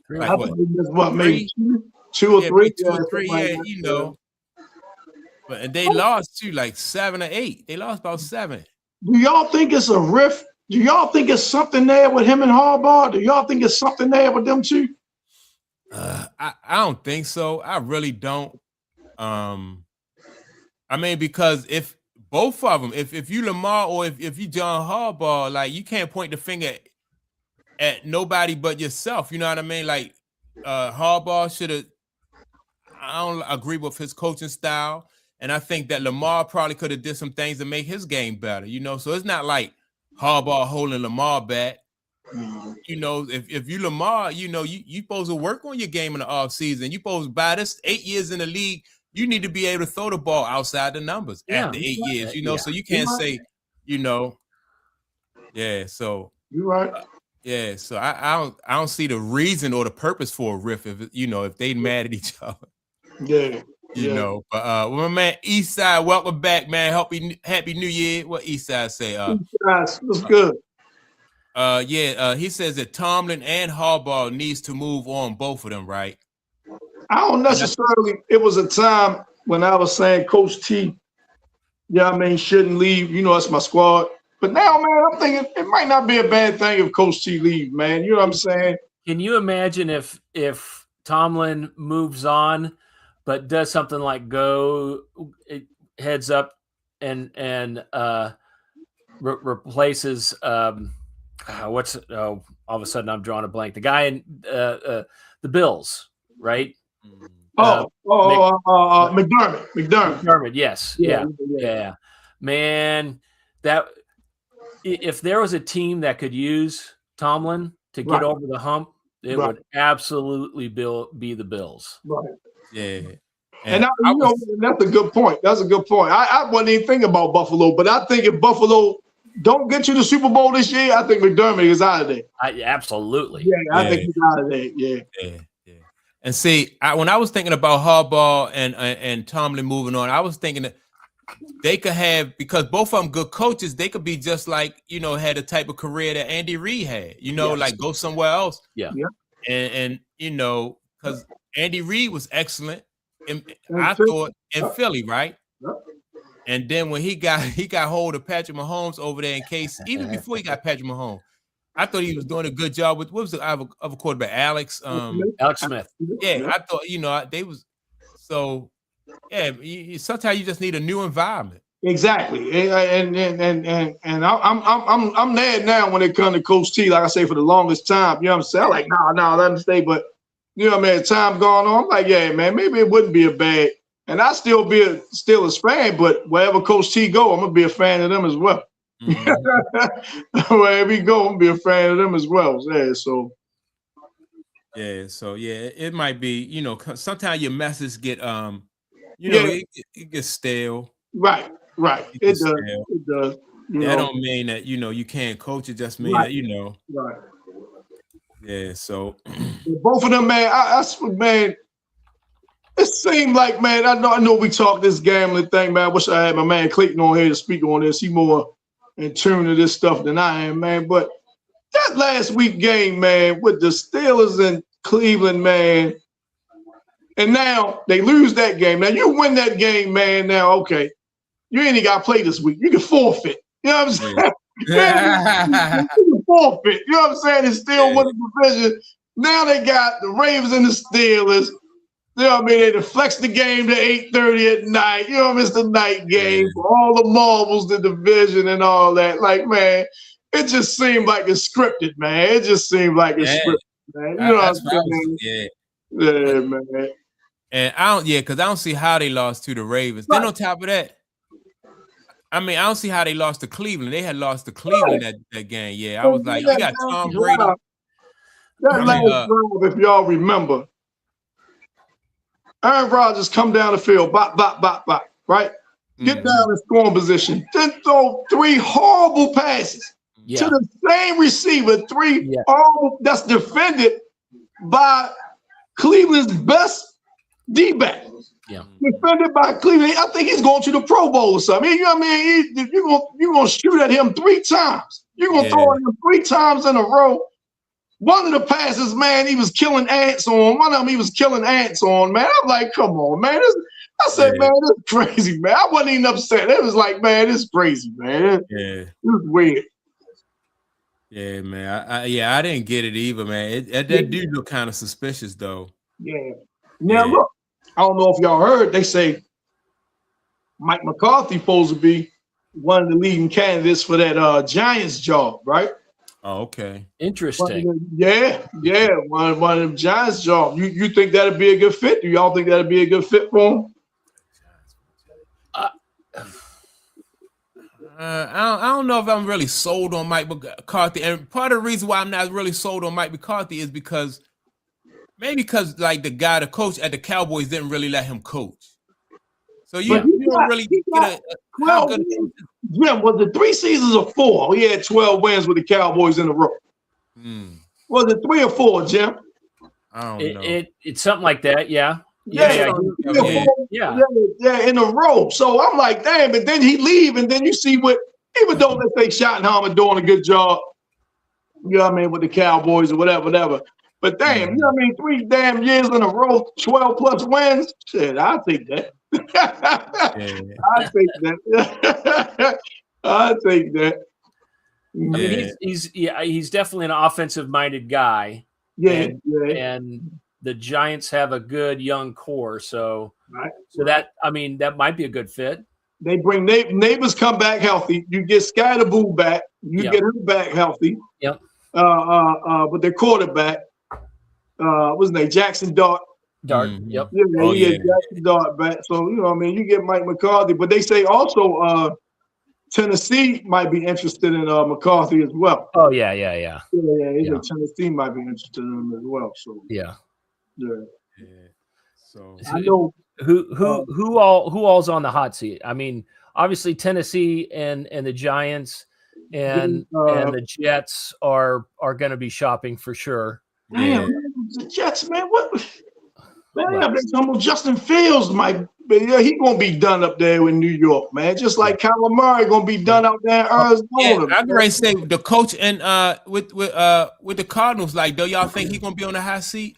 Like what, maybe 2 or 3? 2 or 3, you know. But they lost to like 7 or 8. They lost about 7. Do y'all think it's a rift? Do y'all think it's something there with him and Harbaugh? Do y'all think it's something there with them two? I don't think so. I really don't. I mean, because if both of them, if you Lamar or if you John Harbaugh, like, you can't point the finger at nobody but yourself. You know what I mean? Like, Harbaugh should have. I don't agree with his coaching style. And I think that Lamar probably could have did some things to make his game better, you know. So it's not like Harbaugh holding Lamar back. You know, if you Lamar, you know, you supposed to work on your game in the offseason. You supposed to, by this 8 years in the league, you need to be able to throw the ball outside the numbers after 8 years, you know. So you can't say, you know, so you're right. So I don't see the reason or the purpose for a riff if they mad at each other. You know, but my man Eastside, welcome back, man. Happy New Year. What Eastside say? That's good. He says that Tomlin and Harbaugh needs to move on, both of them, right? I don't necessarily. It was a time when I was saying Coach T, shouldn't leave. You know, that's my squad. But now, man, I'm thinking it might not be a bad thing if Coach T leave, man. You know what I'm saying? Can you imagine if Tomlin moves on, but does something like heads up and replaces all of a sudden I'm drawing a blank. The guy in the Bills, right? McDermott. Yes, yeah. Man, that if there was a team that could use Tomlin to get over the hump, it would absolutely be the Bills. Right. Yeah. And that's a good point. That's a good point. I wasn't even thinking about Buffalo, but I think if Buffalo don't get you the Super Bowl this year, I think McDermott is out of there. Absolutely. Yeah, I think he's out of there. Yeah. And see, when I was thinking about Harbaugh and Tomlin moving on, I was thinking that they could have, because both of them good coaches, they could be just like, had a type of career that Andy Reid had, like go somewhere else. Yeah. And because Andy Reid was excellent, I thought in Philly, right? And then when he got hold of Patrick Mahomes over there in case, even before he got Patrick Mahomes, I thought he was doing a good job with, what was the other quarterback? Alex Smith. Yeah, I thought, they was, so yeah, sometimes you just need a new environment. Exactly. And I'm mad now when it comes to Coach T, like I say, for the longest time. You know what I'm saying? I'm like, no, let him stay. But time going on, I'm like, yeah, man, maybe it wouldn't be a bad. And I still be a Steelers fan, but wherever Coach T go, I'm gonna be a fan of them as well. Mm-hmm. Wherever he go, I'm gonna be a fan of them as well. Yeah, it might be, sometimes your message get it gets stale. Right. It does. That don't mean that you can't coach. It just means that Right. Yeah. So both of them, man. Man, it seemed like, man. I know we talked this gambling thing, man. I wish I had my man Clayton on here to speak on this. He more in tune to this stuff than I am, man. But that last week game, man, with the Steelers and Cleveland, man. And now they lose that game. Now you win that game, man. Now, okay, you ain't got to play this week. You can forfeit. You know what I'm saying? You can forfeit. You know what I'm saying? It's still win the division. Now they got the Ravens and the Steelers. You know what I mean? They flexed the game to 8:30 at night. You know, it's the night game for all the marbles, the division, and all that. Like, man, it just seemed like it's scripted, man. It just seemed like it's scripted, man. You know what I'm saying? Yeah, man. And because I don't see how they lost to the Ravens. Right. Then on top of that, I don't see how they lost to Cleveland. They had lost to Cleveland that game. Yeah, I was like, you got Tom Brady. That last drive, if y'all remember, Aaron Rodgers come down the field, bop, right? Get down in scoring position. Then throw 3 horrible passes to the same receiver. 3 horrible that's defended by Cleveland's best D-back. Yeah. Defended by Cleveland. I think he's going to the Pro Bowl or something. You know what I mean? You're going to shoot at him 3 times. You're going to throw at him 3 times in a row. One of the passes, man, he was killing ants on. One of them, he was killing ants on, man. I'm like, come on, man. I said, man, this is crazy, man. I wasn't even upset. It was like, man, this is crazy, man. It was weird. Yeah, man. I didn't get it either, man. That dude looked kind of suspicious, though. Yeah. Now, look, I don't know if y'all heard, they say Mike McCarthy supposed to be one of the leading candidates for that Giants job, right? Oh, okay. Interesting. One of them Giants jobs. You think that'd be a good fit? Do y'all think that'd be a good fit for him? I don't know if I'm really sold on Mike McCarthy, and part of the reason why I'm not really sold on Mike McCarthy is because like the coach at the Cowboys didn't really let him coach. So you don't really get how good. Jim, was it 3 seasons or 4? He had 12 wins with the Cowboys in a row. Was it 3 or 4, Jim? I don't know. It's something like that, yeah. Yeah, in a row. So I'm like, damn, but then he leave, and then you see what, even though let's say Schottenheimer doing a good job, you know what I mean, with the Cowboys or whatever. But damn, you know what I mean, 3 damn years in a row, 12 plus wins. Shit, I'll take that. I'll take that. I'll take that. I mean, he's definitely an offensive-minded guy. And the Giants have a good young core, so that might be a good fit. They bring neighbors come back healthy. You get Sky the Boo back. You get him back healthy. Yep. But their quarterback, what's his name? Jackson Dart. Yep. Jackson Dart back. So, you know what I mean? You get Mike McCarthy. But they say also Tennessee might be interested in McCarthy as well. Oh, yeah. Tennessee might be interested in him as well. So yeah. So I know who all's on the hot seat. I mean, obviously Tennessee and the Giants. and the Jets are going to be shopping for sure. Damn, man, the Jets, man, what? Man, I've been talking about Justin Fields, he gonna be done up there in New York, man. Just like Kyler Murray gonna be done out there in Arizona. Yeah, I'm going to say the coach and with the Cardinals, like, do y'all think he's gonna be on the hot seat?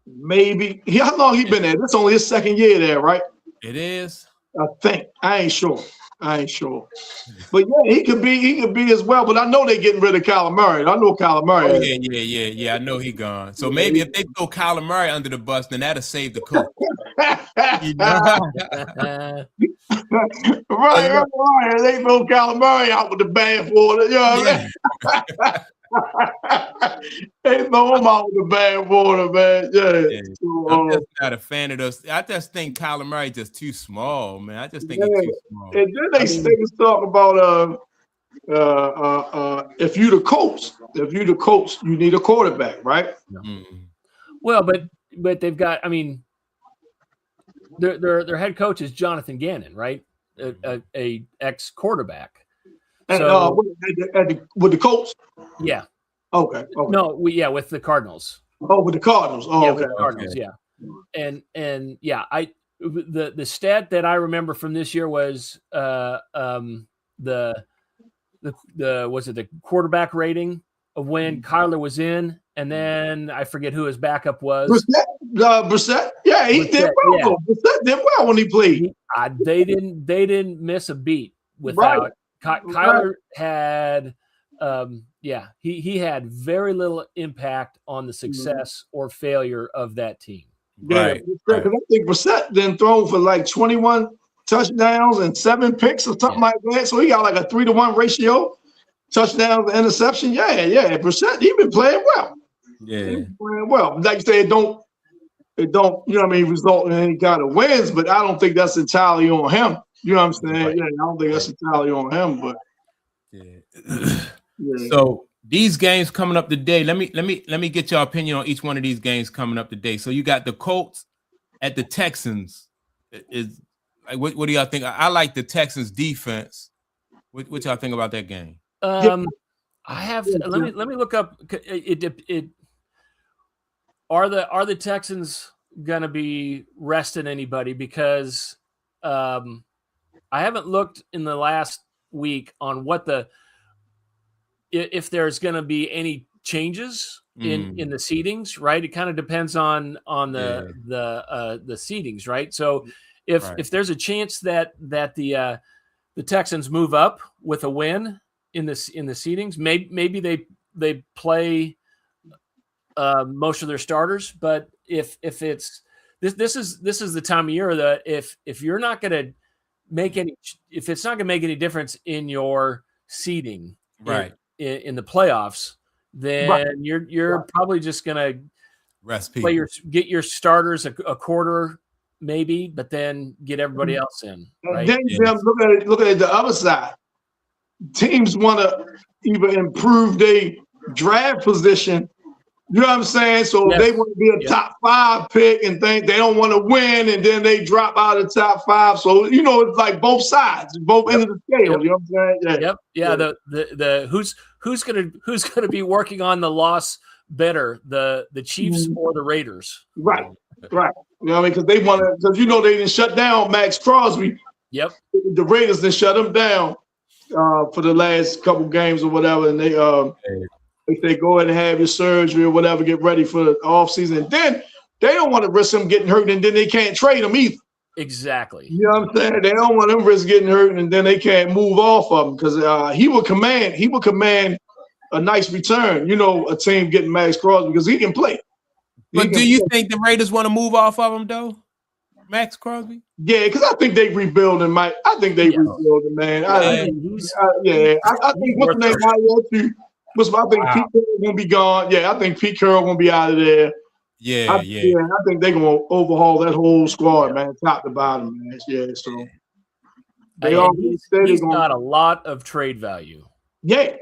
Maybe. How long he been there? This only his second year there, right? It is. I think. I ain't sure. But yeah, he could be as well. But I know they're getting rid of Kyler Murray. I know Kyler Murray. Oh, yeah. I know he gone. So maybe if they throw Kyler Murray under the bus, then that'll save the coach. You know? right. They throw Kyler Murray out with the bathwater. You know what I mean? They throw him out with the bathwater, man. Yeah. So, I'm just not a fan of those. I just think Kyler Murray just too small, man. I just think he's too small. And then they talk about if you the coach, you need a quarterback, right? Mm-hmm. Well, but they've got. I mean, their head coach is Jonathan Gannon, right? A ex quarterback. So with the Colts. Yeah. Okay. No, with the Cardinals. Oh, with the Cardinals. Oh, yeah, okay. With the Cardinals, yeah. And yeah, the stat that I remember from this year was the was it the quarterback rating of when Kyler was in, and then I forget who his backup was. Brissett. Yeah, he did well. Yeah. Brissett did well when he played. They didn't miss a beat without. Right. Kyler had, he had very little impact on the success or failure of that team. Right. Because I think Brissett then thrown for like 21 touchdowns and 7 picks or something like that. So he got like a 3-to-1 ratio, touchdowns to interception. Yeah. Brissett, he been playing well. Yeah. He been playing well. Like you say, it don't, you know what I mean, result in any kind of wins, but I don't think that's entirely on him. You know what I'm saying? Right. Yeah, I don't think that's entirely on him, but So these games coming up today, let me get your opinion on each one of these games coming up today. So you got the Colts at the Texans. Is what do y'all think? I like the Texans defense. What y'all think about that game? I have to, let me look up it. Are the Texans gonna be resting anybody? Because I haven't looked in the last week on if there's going to be any changes in the seedings, right? It kind of depends on the seedings, right? So if there's a chance that the Texans move up with a win in the seedings, maybe they play most of their starters, but if it's this is the time of year that if you're not going to if it's not going to make any difference in your seeding in the playoffs, then you're probably just going to get your starters a quarter maybe, but then get everybody else in. Right? Then look at it the other side. Teams want to either improve their draft position. You know what I'm saying? So they want to be a top 5 pick and think they don't want to win, and then they drop out of the top 5. So it's like both sides, both ends of the scale. You know what I'm saying? Yeah. The who's gonna be working on the loss better, the Chiefs or the Raiders? Right. You know what I mean? Because they want to, because they didn't shut down Max Crosby. Yep. The Raiders didn't shut him down for the last couple games or whatever, and they if they go ahead and have your surgery or whatever, get ready for the offseason. Then they don't want to risk him getting hurt, and then they can't trade him either. Exactly. You know what I'm saying? They don't want him risk getting hurt, and then they can't move off of him because he would command a nice return. A team getting Max Crosby because he can play. But do you think the Raiders want to move off of him though, Max Crosby? Yeah, because I think they rebuilding, Mike. I think they rebuilding, man. I think what's the name? I think Pete Carroll gonna be gone. Yeah, I think Pete Carroll gonna be out of there. I think they're gonna overhaul that whole squad, man, top to bottom, man. Yeah, so he's got a lot of trade value. Yeah.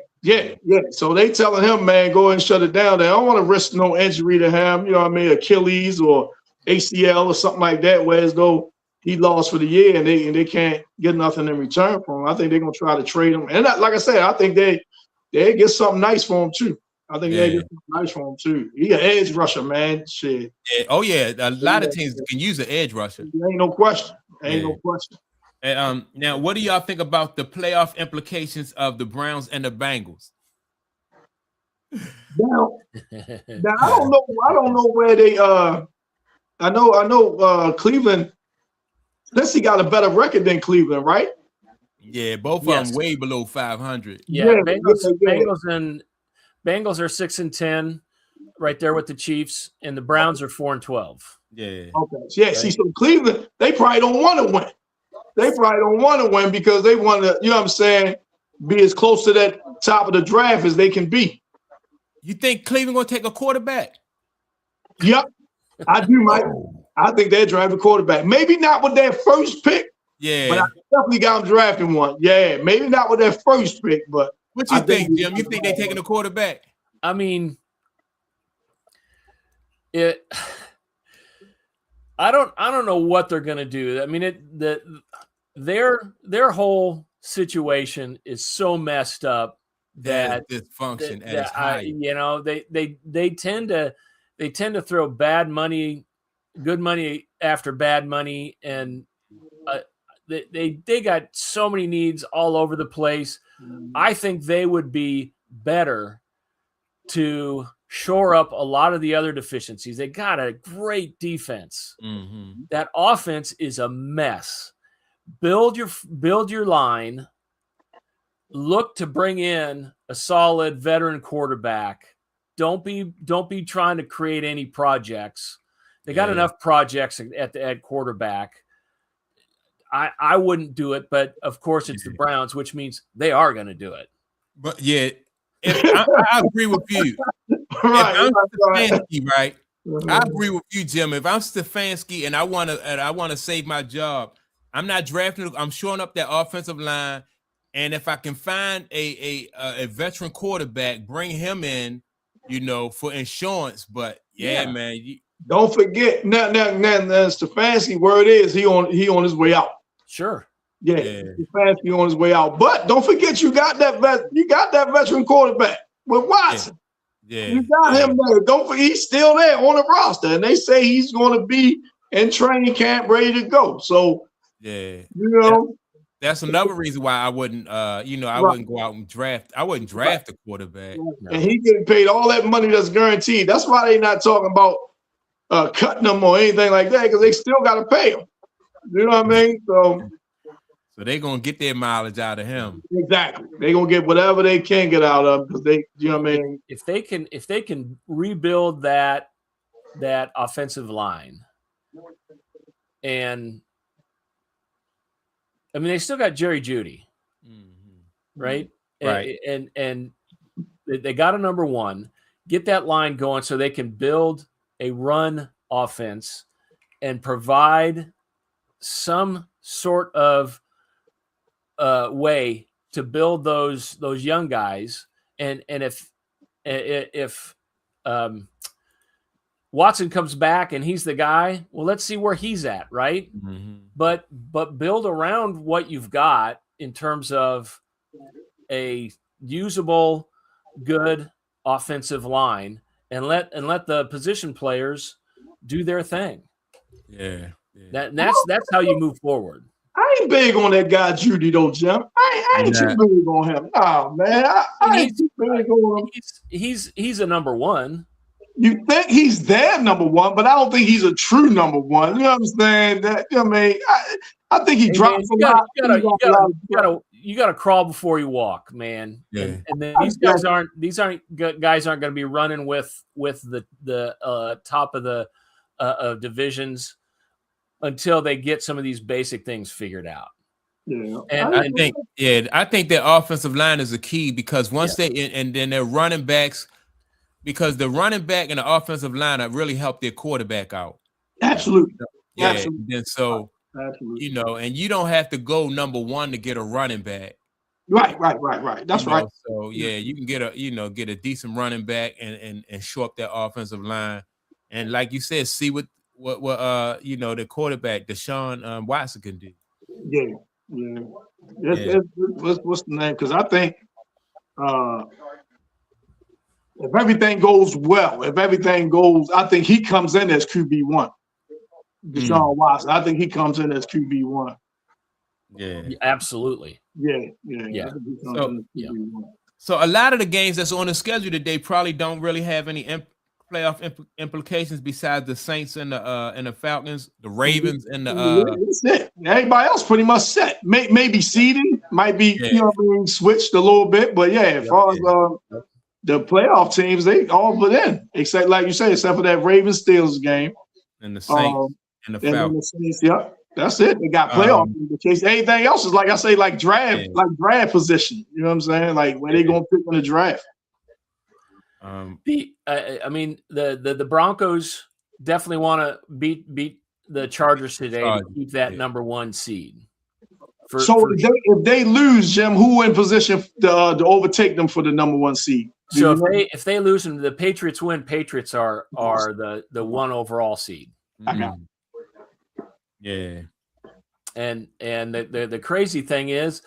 So they telling him, man, go ahead and shut it down. They don't want to risk no injury to him. You know what I mean? Achilles or ACL or something like that. Whereas though he lost for the year, and they can't get nothing in return for him. I think they're gonna try to trade him, and like I said, I think they get something nice for him too. I think they get something nice for him too. He an edge rusher, man. Shit. Yeah. Oh yeah, a lot of teams can use an edge rusher. Ain't no question. Ain't no question. And now, what do y'all think about the playoff implications of the Browns and the Bengals? Now I don't know where they. I know. Cleveland. Tennessee got a better record than Cleveland, right? Yeah, both of them way below 500. Yeah, Bengals are 6-10, right there with the Chiefs, and the Browns are 4-12. Yeah. Okay. Yeah. Right. See, so Cleveland, they probably don't want to win. They probably don't want to win because they want to, you know what I'm saying, be as close to that top of the draft as they can be. You think Cleveland gonna take a quarterback? Yep, I do, Mike. I think they're drafting a quarterback. Maybe not with their first pick. Yeah, but I definitely got them drafting one. Yeah, maybe not with their first pick, but what you think, Jim? You think they're taking a quarterback? I mean, I don't know what they're gonna do. I mean, their whole situation is so messed up that dysfunction at its height. You know, they tend to throw bad money, good money after bad money, and they got so many needs all over the place. I think they would be better to shore up a lot of the other deficiencies. They got a great defense. Mm-hmm. That offense is a mess. Build your line. Look to bring in a solid veteran quarterback. Don't be trying to create any projects. They got enough projects at quarterback. I wouldn't do it, but of course it's the Browns, which means they are going to do it. But yeah, I agree with you. Right, if I'm Stefanski, right? I agree with you, Jim. If I'm Stefanski and I want to save my job, I'm not drafting. I'm shoring up that offensive line, and if I can find a veteran quarterback, bring him in, you know, for insurance. But man, don't forget now Stefanski. Word is he on his way out. Sure. Yeah. Stefanski on his way out. But don't forget you got that veteran quarterback with Watson. Yeah. You got him there. Don't forget he's still there on the roster, and they say he's going to be in training camp ready to go. So you know. That's another reason why I wouldn't, wouldn't go out and draft. I wouldn't draft a quarterback. No. And he getting paid all that money that's guaranteed. That's why they're not talking about cutting them or anything like that, because they still got to pay him. You know what I mean? So they're gonna get their mileage out of him. Exactly. They're gonna get whatever they can get out of him because they, you know what I mean? If they can rebuild that offensive line, and I mean they still got Jerry Jeudy, right? Right. And they got a number one. Get that line going so they can build a run offense and provide some sort of way to build those young guys. And if Watson comes back and he's the guy, well, let's see where he's at, right? Mm-hmm. But build around what you've got in terms of a usable, good offensive line, and let the position players do their thing. Yeah. That's how you move forward. I ain't big on that guy Jeudy though, Jim. I ain't too big on him. Oh man, I ain't too big on him. He's a number one. You think he's their number one, but I don't think he's a true number one. You know what I'm saying? That, you know what I mean, I think he drops a lot. You got to crawl before you walk, man. Yeah. And then these guys aren't going to be running with the top of the divisions until they get some of these basic things figured out. Yeah. And I think their offensive line is a key because once and then their running backs, because the running back and the offensive line have really helped their quarterback out. Absolutely. Yeah. Absolutely. And so, absolutely. You know, and you don't have to go number one to get a running back. Right. That's right. So you can get a decent running back and shore up that offensive line. And like you said, see what you know, the quarterback Deshaun Watson can do. Yeah. What's the name? Because I think if everything goes well, I think he comes in as QB1. Deshaun Watson. I think he comes in as QB1. Yeah. Absolutely. Yeah. Yeah. So a lot of the games that's on the schedule today probably don't really have any playoff implications besides the Saints and the Falcons, the Ravens and the. That's it. Everybody else pretty much set. Maybe seeding might be switched a little bit, but as far as the playoff teams, they all but in, except like you say, except for that Ravens Steelers game and the Saints and the Falcons. That's it. They got playoff implications. Anything else is like I say, like draft position. You know what I'm saying? Like where they gonna pick in the draft. I mean, the Broncos definitely want to beat the Chargers today to keep that number 1 seed. If they lose, Jim, who in position to overtake them for the number 1 seed? So if they lose and the Patriots win, Patriots are the 1 overall seed. I got it. Yeah. And the crazy thing is,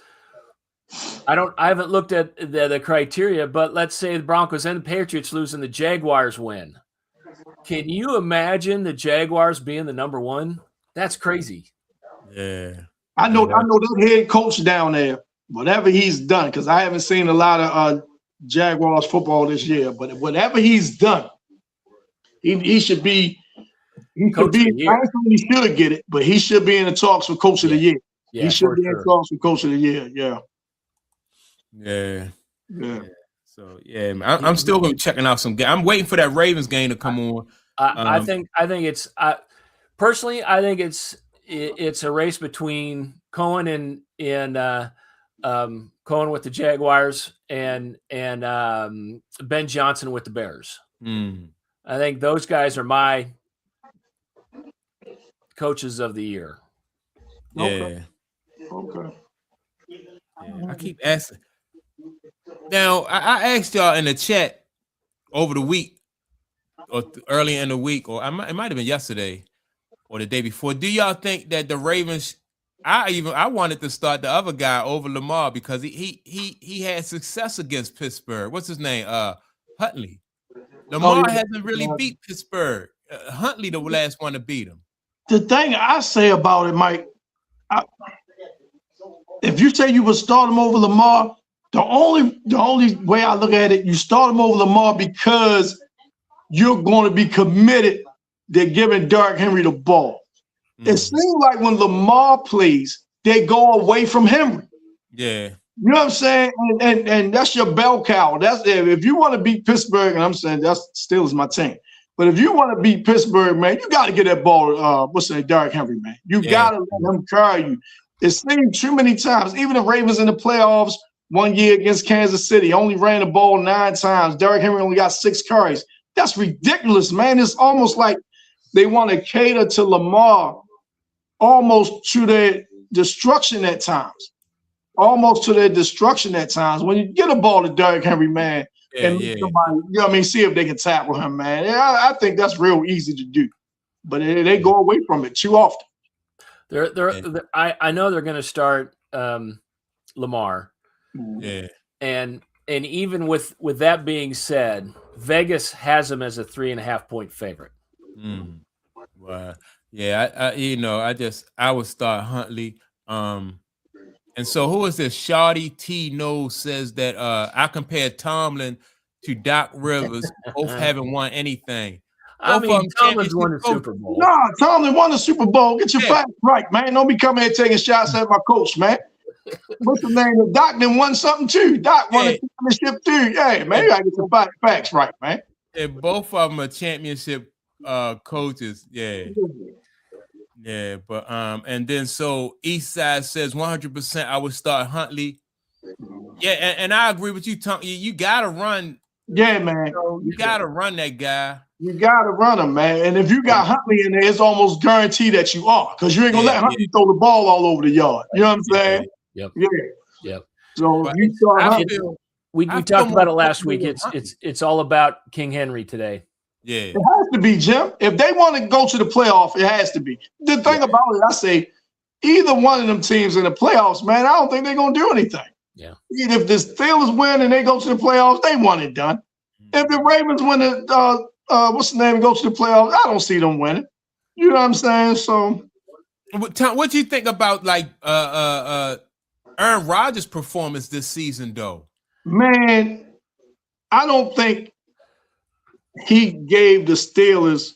I haven't looked at the criteria, but let's say the Broncos and the Patriots lose and the Jaguars win. Can you imagine the Jaguars being the number 1? That's crazy. Yeah. I know the head coach down there, whatever he's done, because I haven't seen a lot of Jaguars football this year, but whatever he's done, he should be. He should be. I don't think he should get it, but he should be in the talks for Coach of the Year. Yeah, he should be in talks for Coach of the Year. Yeah. So I'm still gonna be checking out some game. I'm waiting for that Ravens game to come on. I think it's personally, I think it's a race between Cohen and Cohen with the Jaguars and Ben Johnson with the Bears. I think those guys are my coaches of the year. Yeah. Okay. Yeah, I keep asking. Now, I asked y'all in the chat over the week or early in the week, or it might have been yesterday or the day before. Do y'all think that the Ravens? I wanted to start the other guy over Lamar because he had success against Pittsburgh. What's his name? Huntley. Lamar hasn't really beat Pittsburgh. Huntley the last one to beat him. The thing I say about it, Mike, if you say you would start him over Lamar, the only way I look at it, you start him over Lamar because you're going to be committed to giving Derrick Henry the ball. It seems like when Lamar plays, they go away from Henry. Yeah. You know what I'm saying? And that's your bell cow. That's if you want to beat Pittsburgh, and I'm saying that still is my team. But if you want to beat Pittsburgh, man, you got to get that ball. Derrick Henry, man. You got to let him carry you. It seems too many times. Even the Ravens in the playoffs one year against Kansas City only ran the ball 9 times. Derrick Henry only got 6 carries. That's ridiculous, man. It's almost like they want to cater to Lamar almost to their destruction at times. When you get a ball to Derrick Henry, man, somebody, you know what I mean, see if they can tackle him, man. I think that's real easy to do, but they go away from it too often. I know they're going to start Lamar. Yeah, and even with that being said, Vegas has him as a 3.5-point favorite. Wow. Yeah, I would start Huntley. And so who is this? Shawty T No says that I compared Tomlin to Doc Rivers, both haven't won anything. I mean, Tomlin's won the Super Bowl. No, Tomlin won the Super Bowl. Get your facts right, man. Don't be coming here taking shots at my coach, man. What's the name? Doc done won something too. Doc won a championship too. Yeah, man, you gotta get some facts right, man. And both of them are championship coaches. Yeah, but and then so Eastside says 100% I would start Huntley. Yeah, and I agree with you, Tom. You gotta run. Yeah, man. You gotta run that guy. You gotta run him, man. And if you got Huntley in there, it's almost guaranteed that you are, because you ain't gonna let Huntley throw the ball all over the yard. You know what I'm saying? Yep. So you start Huntley. We talked about it last week. It's all about King Henry today. Yeah. It has to be, Jim. If they want to go to the playoff, it has to be. The thing about it, I say, either one of them teams in the playoffs, man, I don't think they're going to do anything. Yeah. If the Steelers win and they go to the playoffs, they want it done. If the Ravens win the what's the name and go to the playoffs, I don't see them winning. You know what I'm saying? So, Tom, what do you think about like Aaron Rodgers' performance this season, though? man, I don't think he gave the Steelers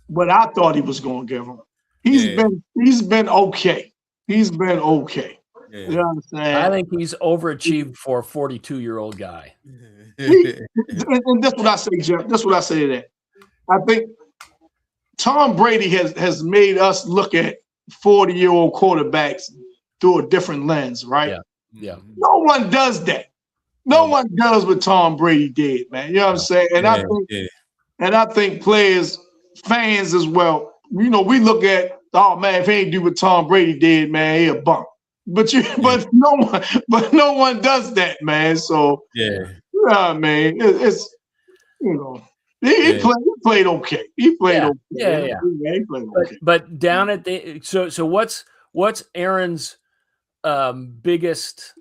what I thought he was going to give them. He's been okay. He's been okay. Yeah. You know what I'm saying? I think he's overachieved for a 42-year-old guy. And that's what I say, Jeff. That's what I say to that. I think Tom Brady has made us look at 40-year-old quarterbacks through a different lens, right? Yeah. Yeah. No one does that. No one does what Tom Brady did, man. You know what I'm saying? And I think players, fans as well, you know, we look at, oh man, if he ain't do what Tom Brady did, man, he a bum. But no one does that, man. So man, it's you know, he played okay. He played okay. Yeah. He played okay. But down at the so what's Aaron's biggest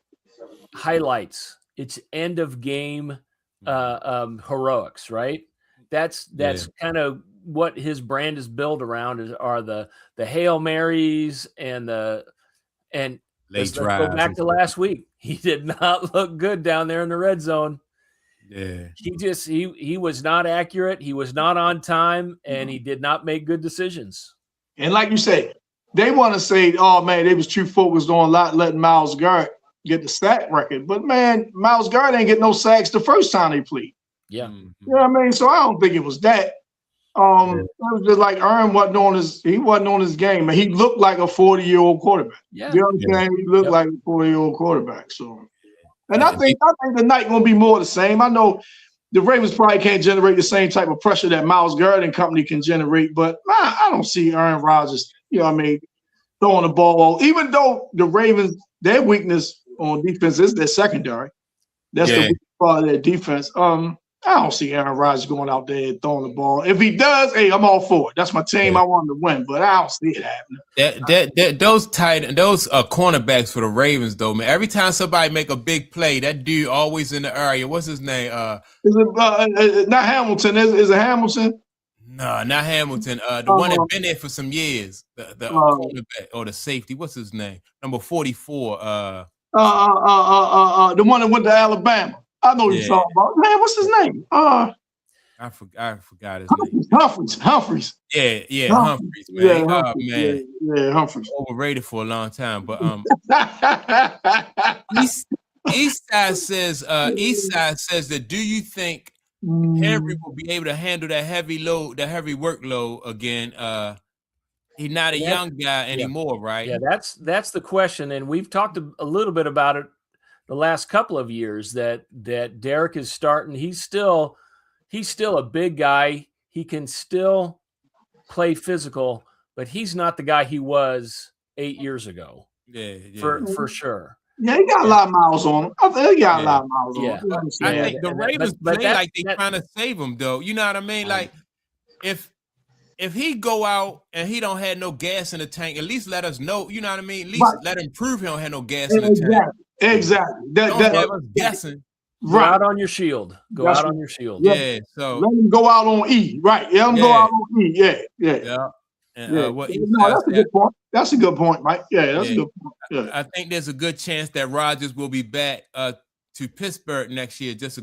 highlights? It's end of game heroics, right? That's kind of what his brand is built around are the Hail Marys and let's go back to last week. He did not look good down there in the red zone. Yeah. He was not accurate. He was not on time, and he did not make good decisions. And like you say, they want to say, oh man, they was too focused on letting Myles Garrett get the sack record. But man, Myles Garrett ain't get no sacks the first time they played. Yeah. You know what I mean? So I don't think it was that. It was just like Aaron wasn't on his game, and he looked like a 40-year-old quarterback. Yeah. You know what I'm saying? He looked like a 40-year-old quarterback. So, and I think the night gonna be more the same. I know the Ravens probably can't generate the same type of pressure that Myles Garrett and company can generate, but I don't see Aaron Rodgers, you know what I mean, throwing the ball. Even though the Ravens, their weakness on defense is their secondary. That's the weak part of their defense. I don't see Aaron Rodgers going out there and throwing the ball. If he does, hey, I'm all for it. That's my team. I want him to win, but I don't see it happening. Those cornerbacks for the Ravens, though, man. Every time somebody make a big play, that dude always in the area. What's his name? Is it not Hamilton? Is it Hamilton? No, not Hamilton. The one that been there for some years. The cornerback or the safety. What's his name? Number 44. The one that went to Alabama. I know you're talking about. Man, what's his name? I forgot his name. Humphreys. Yeah, Humphreys, man. Humphreys. Yeah, Humphreys. Overrated for a long time, but Eastside says that, do you think Henry will be able to handle that heavy workload again? He's not a young guy anymore, right? Yeah, that's the question, and we've talked a little bit about it the last couple of years that Derek is starting. He's still a big guy. He can still play physical, but he's not the guy he was 8 years ago. Yeah. For sure. Yeah, he got a lot of miles on him. I think he got a lot of miles on him. I think the Ravens play like they trying to save him, though. You know what I mean? Like if he go out and he don't have no gas in the tank, at least let us know. You know what I mean? At least let him prove he don't have no gas in the tank. Exactly. Don't have us guessing. Go out on your shield. Out on your shield. Yeah. So let him go out on E. Right. Let him go out on E. Yeah. And that's a good point. That's a good point, Mike. Yeah, that's a good point. Yeah. I think there's a good chance that Rodgers will be back to Pittsburgh next year. Just a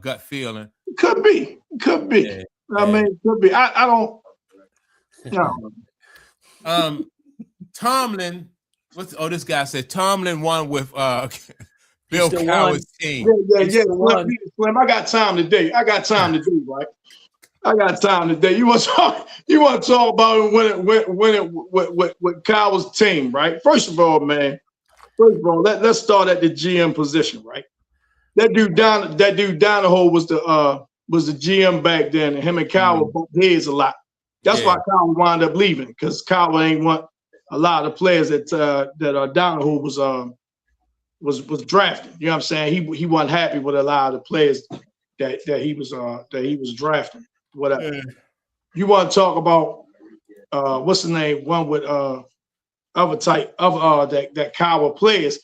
gut feeling. Could be. Yeah. I mean, it could be. I don't. No. Tomlin. This guy said Tomlin won with Bill Cowher's team. Yeah. Slim, I got time today. Right? I got time today. You want to talk about when with Cowher's team, right? First of all, let's start at the GM position, right? That dude Donahoe was the GM back then, and him and Cowher bumped heads a lot. That's why Cowher wound up leaving, because Cowher ain't want a lot of the players that Donahoe was drafted. You know what I'm saying? He wasn't happy with a lot of the players that he was drafting. Whatever. You want to talk about what's the name? One with other type of that coward players.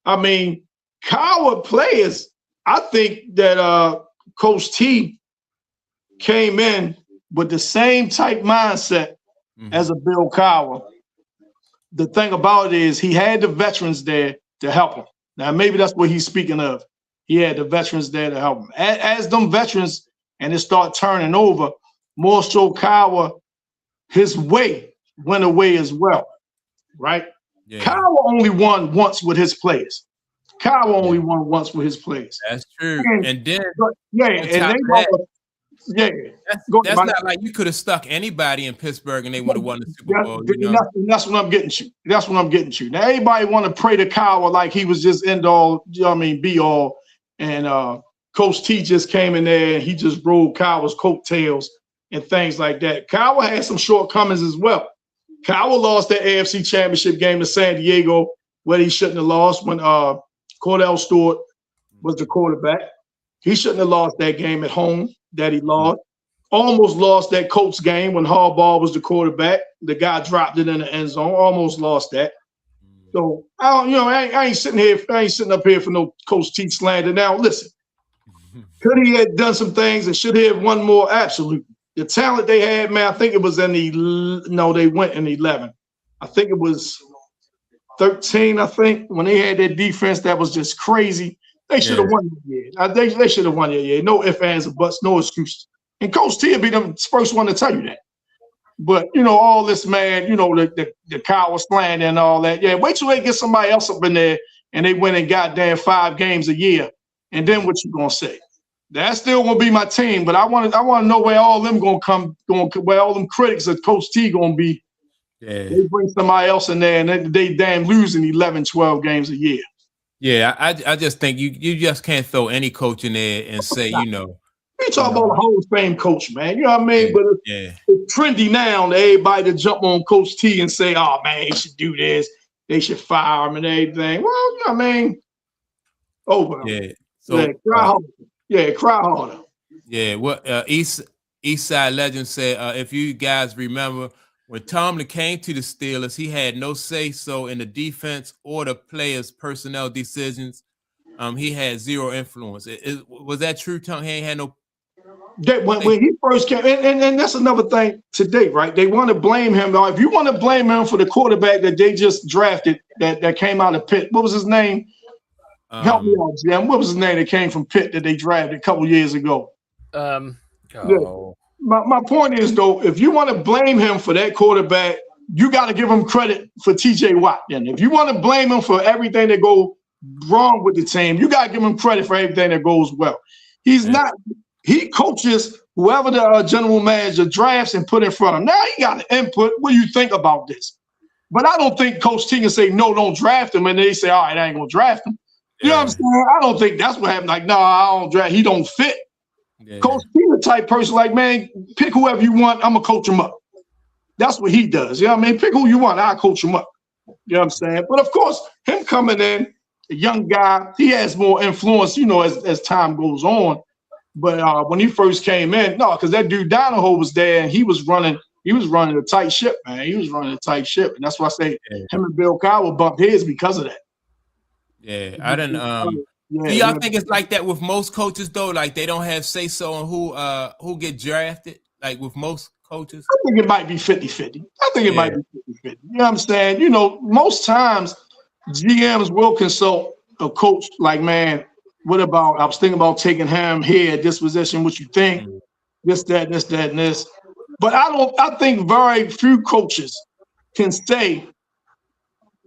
I mean, coward players. I think that Coach T came in with the same type mindset as a Bill Cowher. The thing about it is he had the veterans there to help him. Now, maybe that's what he's speaking of. He had the veterans there to help him. As them veterans and it start turning over, more so Cowher, his way went away as well, right? Yeah. Cowher only won once with his players. Cowher only won once with his players. That's true. And then, that's not like you could have stuck anybody in Pittsburgh and they would have won the Super Bowl. That's what I'm getting to. That's what I'm getting to. Now, everybody want to pray to Cowher like he was just end all, be all. And Coach T just came in there and he just rode Cowher's coattails and things like that. Cowher had some shortcomings as well. Cowher lost that AFC Championship game to San Diego where he shouldn't have lost when Cordell Stewart was the quarterback. He shouldn't have lost that game at home that he lost. Almost lost that Colts game when Harbaugh was the quarterback. The guy dropped it in the end zone. Almost lost that. So I ain't sitting up here for no Coach T slander. Now listen, could he have done some things and should he have won more? Absolutely. The talent they had, man, I think it was they went in 11. I think it was 13, I think, when they had their defense that was just crazy. They should have won that year. They should have won that year. No ifs, ands, or buts, no excuses. And Coach T will be the first one to tell you that. But, all this, man, the Cowher slander and all that. Yeah, wait till they get somebody else up in there and they win in goddamn 5 games a year. And then what you going to say? That's still going to be my team, but I want to know where all them where all them critics of Coach T going to be. Yeah. They bring somebody else in there and they damn losing 11, 12 games a year. Yeah, I just think you just can't throw any coach in there and say, You talk about a Hall of Fame coach, man. You know what I mean? But it's trendy now to everybody to jump on Coach T and say, oh, man, he should do this. They should fire him and everything. Well, you know what I mean? Over. Yeah. So, cry harder. Yeah, cry harder. Yeah, what East Side Legend said, if you guys remember, when Tomlin came to the Steelers, he had no say-so in the defense or the players' personnel decisions. He had zero influence. Was that true, Tom? He ain't had no. When he first came, and that's another thing today, right? They want to blame him. If you want to blame him for the quarterback that they just drafted that came out of Pitt, what was his name? Help me out, Jim. What was his name that came from Pitt that they drafted a couple years ago? My point is, though, if you want to blame him for that quarterback, you got to give him credit for T.J. Watt. Then, if you want to blame him for everything that goes wrong with the team, you got to give him credit for everything that goes well. He's not. He coaches whoever the general manager drafts and put in front of him. Now he got an input. What do you think about this? But I don't think Coach T can say, no, don't draft him. And they say, all right, I ain't going to draft him. You know what I'm saying? I don't think that's what happened. Like, no, I don't draft. He don't fit. Yeah. Coach T the type person like, man, pick whoever you want. I'm going to coach him up. That's what he does. You know what I mean? Pick who you want. I'll coach him up. You know what I'm saying? But, of course, him coming in, a young guy, he has more influence, as time goes on. But when he first came in, no, because that dude Donahoe was there and he was running a tight ship, man. He was running a tight ship. And that's why I say him and Bill Cowher bumped heads because of that. Yeah, I didn't do y'all think it's like that with most coaches though? Like they don't have say so on who get drafted, like with most coaches? I think it might be 50-50. I think it might be 50-50. You know what I'm saying? Most times GMs will consult a coach like, man, what about, I was thinking about taking him here at this position, what you think? This, that, and this. But I think very few coaches can say,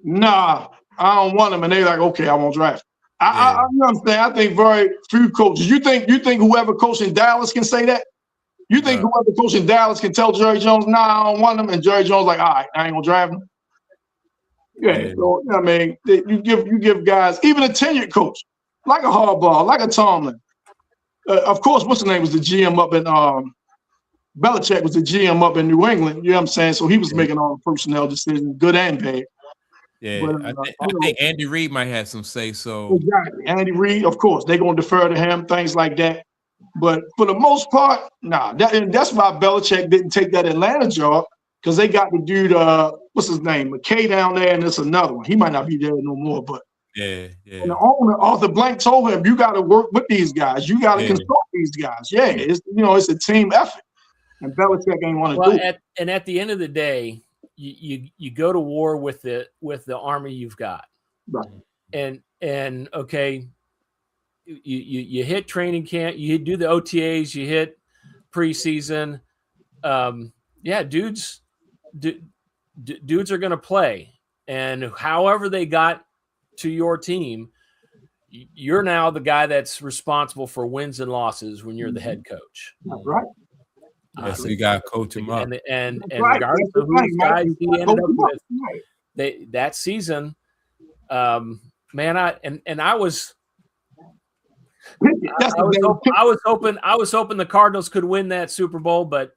nah, I don't want him, and they're like, okay, I won't draft. You know what I'm saying? I think very few coaches. You think whoever coached in Dallas can say that? You think whoever coached in Dallas can tell Jerry Jones, nah, I don't want him, and Jerry Jones like, all right, I ain't gonna draft him. Yeah. So you know what I mean, you give guys, even a tenured coach, like a Harbaugh, like a Tomlin. Of course, what's the name was the GM up in Belichick was the GM up in New England. You know what I'm saying? So he was making all the personnel decisions, good and bad. Yeah, but, I think Andy Reid might have some say so. Exactly. Andy Reid, of course, they're going to defer to him, things like that. But for the most part, nah. And that's why Belichick didn't take that Atlanta job, because they got the dude, what's his name, McKay down there, and there's another one. He might not be there no more, but Yeah. and the owner, Arthur Blank, told him, you got to work with these guys. You got to consult these guys. Yeah, it's it's a team effort. And Belichick ain't want to do it. And at the end of the day, you go to war with the army you've got. Right. And okay, you hit training camp, you do the OTAs, you hit preseason. Dudes are going to play, and however they got to your team, you're now the guy that's responsible for wins and losses when you're the head coach. That's right. So you got to coach him up. And regardless of who guys he ended up with, that season, man, I was hoping the Cardinals could win that Super Bowl, but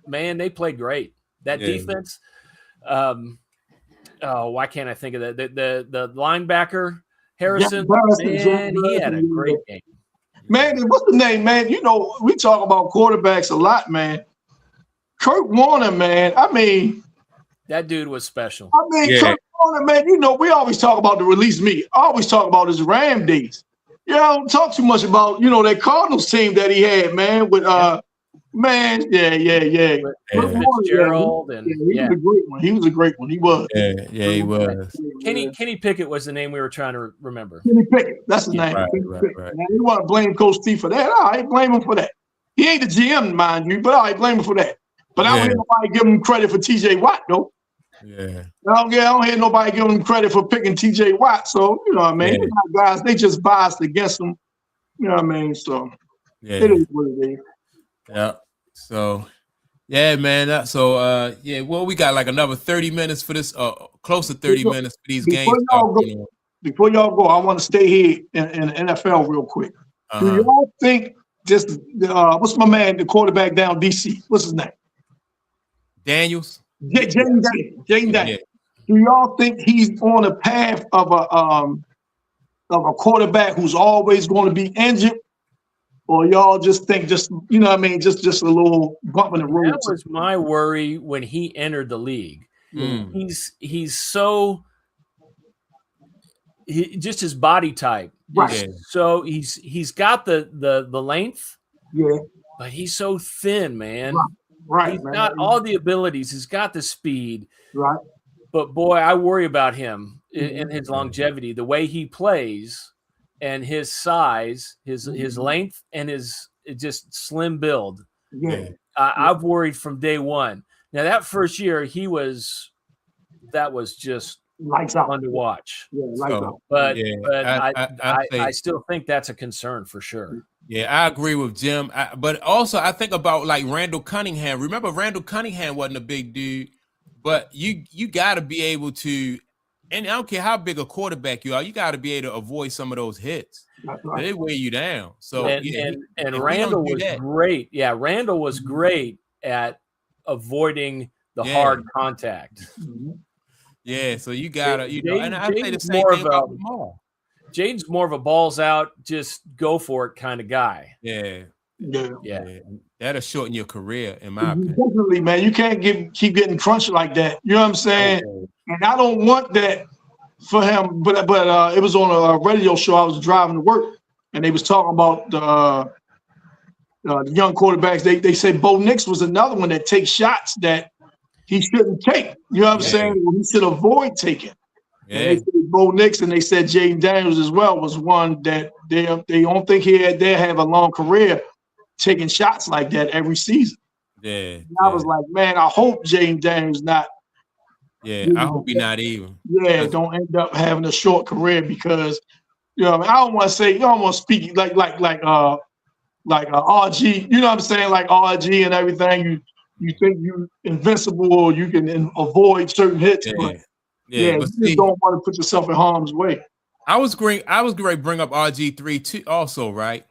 man, they played great. That defense. Why can't I think of that? The linebacker Harrison, man, he had a great game. Man, what's the name, man? You know, we talk about quarterbacks a lot, man. Kurt Warner, man. I mean, that dude was special. I mean, Kurt Warner, man. You know, we always talk about the release me. I always talk about his Ram days. Yeah, I don't talk too much about, that Cardinals team that he had, man, with man, yeah. Fitzgerald he was a great one. He was a great one. He was. Yeah, he was. Kenny Pickett was the name we were trying to remember. Kenny Pickett, that's his name. Right. Man, you want to blame Coach T for that? All right, blame him for that. He ain't the GM, mind you, but all right, blame him for that. But I don't hear nobody give him credit for TJ Watt, though. Yeah. I don't hear nobody give him credit for picking TJ Watt. So, you know what I mean? Guys, they just biased against him. You know what I mean? So, it is what it is. Yeah. So, yeah, man. Well, we got like another 30 minutes for this, close to 30 minutes for these games. Before y'all go, I want to stay here in the NFL real quick. Do y'all think what's my man, the quarterback down DC? What's his name? Daniels? Jaden Daniels. Do y'all think he's on a path of a quarterback who's always going to be injured? Or y'all just think just a little bump in the road? That was my worry when he entered the league. He's just his body type. Right. So he's got the length. Yeah. But he's so thin, man. Right. He's got all the abilities. He's got the speed. Right. But boy, I worry about him in his longevity, the way he plays and his size, his length, and his just slim build. Yeah. I've worried from day one. Now that first year, that was just lights out, fun to watch. Yeah, lights out. But I still think that's a concern for sure. Yeah, I agree with Jim. But also, I think about like Randall Cunningham. Remember, Randall Cunningham wasn't a big dude, but you got to be able to, and I don't care how big a quarterback you are, you got to be able to avoid some of those hits. Right. They weigh you down. So and Randall was great. Yeah, Randall was great at avoiding the hard contact. Yeah, so you gotta, and I say the same thing about Lamar. Jaden's more of a balls out, just go for it kind of guy. Yeah. That'll shorten your career, in my opinion. Definitely, man. You can't keep getting crunched like that. You know what I'm saying? Okay. And I don't want that for him. But it was on a radio show. I was driving to work, and they was talking about the young quarterbacks. They say Bo Nix was another one that takes shots that he shouldn't take. You know what I'm saying? Well, he should avoid taking. Yeah. And they said Bo Nix, and they said Jaden Daniels as well was one that they don't think they have a long career taking shots like that every season. Yeah. I was like, man, I hope Jaden Daniels not. Yeah, I hope he not even. Yeah, don't end up having a short career because I don't want to say, you don't want to speak like RG, you know what I'm saying? Like RG and everything. You think you invincible or you can avoid certain hits, but you just don't want to put yourself in harm's way. I was great to bring up RG3 too, also, right?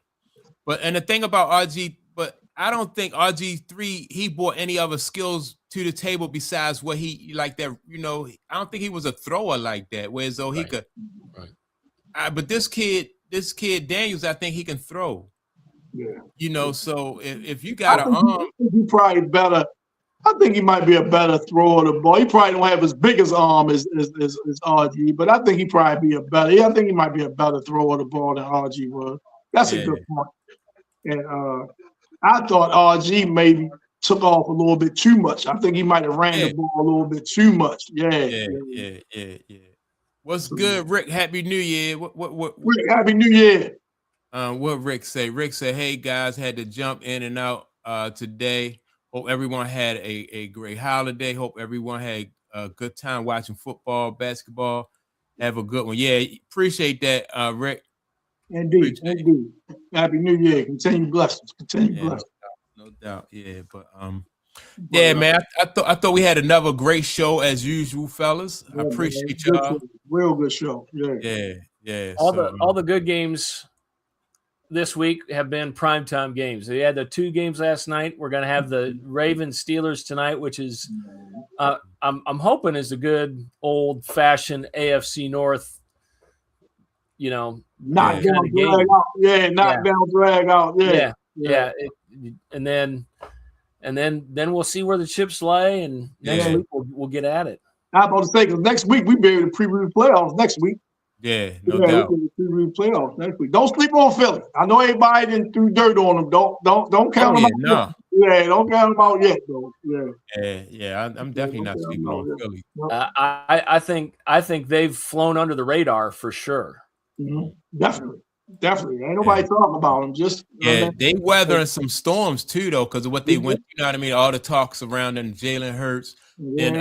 And the thing about RG, but I don't think RG3 he brought any other skills to the table besides what he like that. I don't think he was a thrower like that. Whereas though he could, but this kid Daniels, I think he can throw. Yeah. So if you got I an arm, think he probably better. I think he might be a better thrower of the ball. He probably don't have as big as arm as RG, but I think he probably be a better. Yeah, I think he might be a better thrower of the ball than RG was. That's a good point. And I thought RG maybe took off a little bit too much. I think he might have ran the ball a little bit too much. Yeah. What's good, Rick? Happy New Year. What Rick, Happy New Year. What Rick say? Rick said, "Hey guys, had to jump in and out today. Hope everyone had a great holiday. Hope everyone had a good time watching football, basketball. Have a good one. Yeah, appreciate that, Rick. Indeed. Happy New Year. Continue blessings. Blessings. No doubt. Yeah, but yeah, man. I thought we had another great show as usual, fellas. I appreciate y'all. Real good show. Yeah. Yeah. All the good games this week have been primetime games. They had the 2 games last night. We're going to have the Ravens Steelers tonight, which is I'm hoping is a good old fashioned AFC North. Knock down, drag out. Yeah, knock down, drag out. Yeah. And then we'll see where the chips lay, and next week we'll get at it. I'm about to say, because next week we be able to preview the playoffs next week. Yeah, no doubt. Preview playoffs next week. Don't sleep on Philly. I know everybody didn't threw dirt on them. Don't count them out. No. Yeah, don't count them out yet, though. Yeah. I'm definitely not sleeping on Philly. I think they've flown under the radar for sure. Mm-hmm. Definitely. Ain't nobody talking about them. Just they weathering some storms too, though, because of what they went. You know what I mean? All the talks around them, Jalen Hurts, and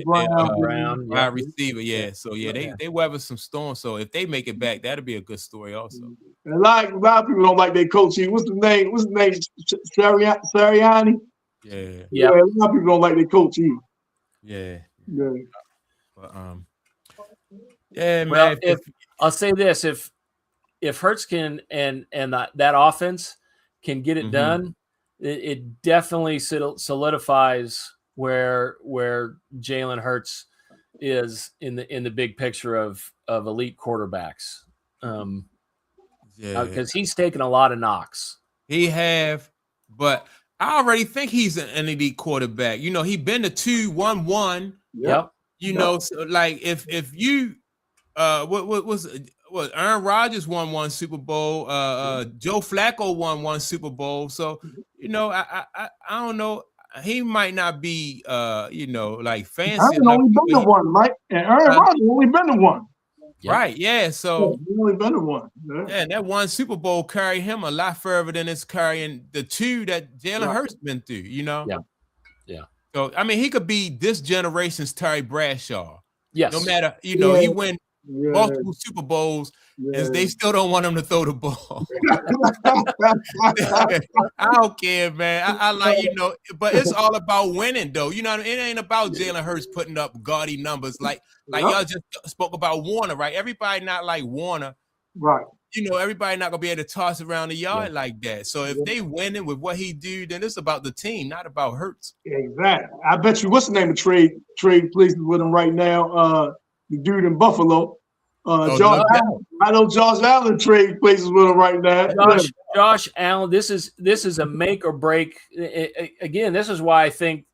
Brown, wide receiver. Yeah, so they weather some storms. So if they make it back, that'll be a good story, also. And a lot of people don't like their coach. What's his name? Sirianni. Yeah. A lot of people don't like their coach either. Yeah. But man. Well, if I'll say this, if Hurts can and that offense can get it done, it definitely solidifies where Jalen Hurts is in the big picture of elite quarterbacks. Because he's taken a lot of knocks. He have, but I already think he's an elite quarterback. He been to 2-1-1. Yep. So like if you what Aaron Rodgers won 1 Super Bowl, Joe Flacco won 1 Super Bowl. So, I don't know. He might not be like fancy. Aaron only been the one, right? And Aaron Rodgers only been the one. Right, yeah. So he's only been the one. Yeah, and that 1 Super Bowl carried him a lot further than it's carrying the 2 that Jalen Hurts been through, Yeah. So I mean, he could be this generation's Terry Bradshaw. Yes. No matter, he win multiple Super Bowls, and they still don't want him to throw the ball. I don't care, man. I like, but it's all about winning, though. It ain't about Jalen Hurts putting up gaudy numbers like y'all just spoke about Warner, right? Everybody not like Warner, right? Everybody not gonna be able to toss around the yard like that. So if they winning with what he do, then it's about the team, not about Hurts. Exactly. I bet you. What's the name of trade places with him right now? The dude in Buffalo, Josh Allen. I know Josh Allen trade places with him right now. Josh Allen. This is a make or break. Again, this is why I think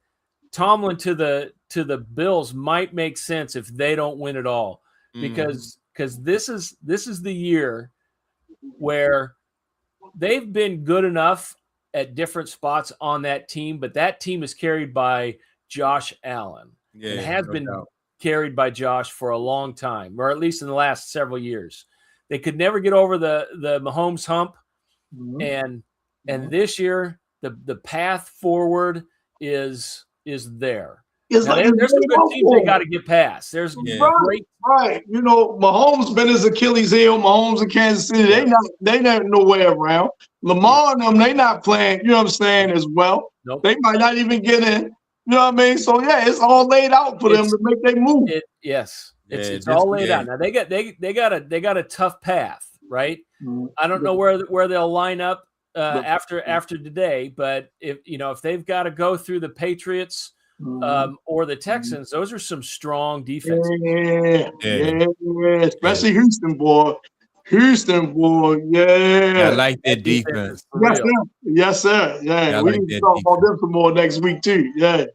Tomlin to the Bills might make sense if they don't win it all, because this is the year where they've been good enough at different spots on that team, but that team is carried by Josh Allen. Yeah, it has been carried by Josh for a long time, or at least in the last several years. They could never get over the Mahomes hump, and this year the path forward is there. There's some good teams they got to get past. There's great, right. Mahomes been his Achilles heel. Mahomes in Kansas City, they not nowhere around. Lamar and them, they not playing. You know what I'm saying as well. Nope. They might not even get in. You know what I mean? So it's all laid out for them to make their move. It's all laid out. Now they got a tough path, right? I don't know where they'll line up after today, but if they've got to go through the Patriots or the Texans, those are some strong defenses. Yeah, especially Houston, boy. Houston, boy, Yeah, I yeah. like that defense. For Yes, real. sir. Yes, sir. Yeah, Yeah, I we like need to that talk about defense. them some more next week too. Yeah.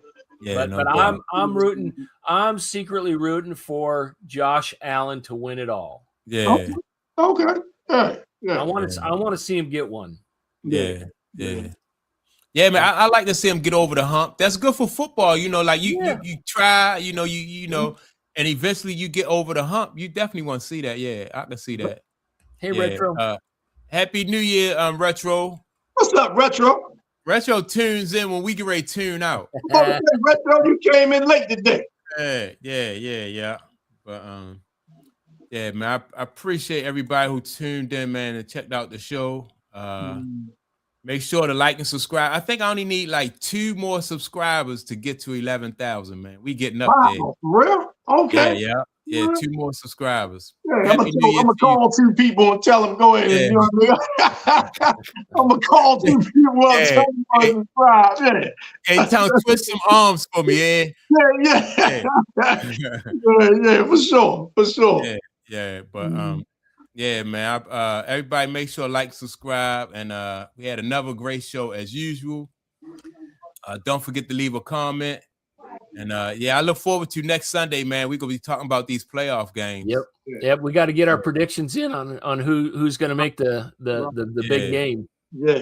Yeah, But I'm rooting. I'm secretly rooting for Josh Allen to win it all. Yeah, Okay. Yeah. I want to see him get one. yeah. Yeah, man, I like to see him get over the hump. That's good for football, you know. Like you try, you know, and eventually you get over the hump. You definitely want to see that. Yeah, I can see that. Hey, Yeah. Retro. Happy New Year, Retro. What's up, Retro? Retro tunes in when we get ready to tune out. Retro, you came in late today. Yeah. But yeah, man, I appreciate everybody who tuned in, man, and checked out the show. Make sure to like and subscribe. I think I only need like 2 more subscribers to get to 11,000, man. We getting up there. For real? Okay. Yeah. 2 more subscribers. Yeah, I'm gonna call 2 people and tell them go ahead. You know what I mean? I'm gonna call 2 people and tell them to subscribe. Yeah. Hey, tell them twist some arms for me, Yeah, for sure. Yeah. But yeah, man. Everybody make sure to like, subscribe, and we had another great show as usual. Don't forget to leave a comment. And I look forward to next Sunday, man. We're gonna be talking about these playoff games. Yep. We got to get our predictions in on who's going to make the big game. Yeah.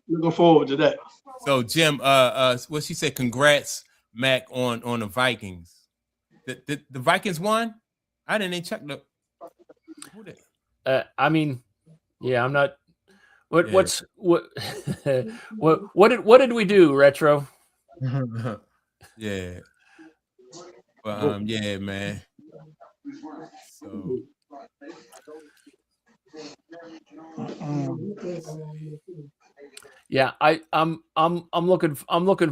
Looking forward to that. So Jim, what she said? Congrats, Mac, on the Vikings. The Vikings won. I didn't even check the. I mean, yeah, I'm not. What did we do, Retro? Yeah. But yeah, man. So yeah, I'm looking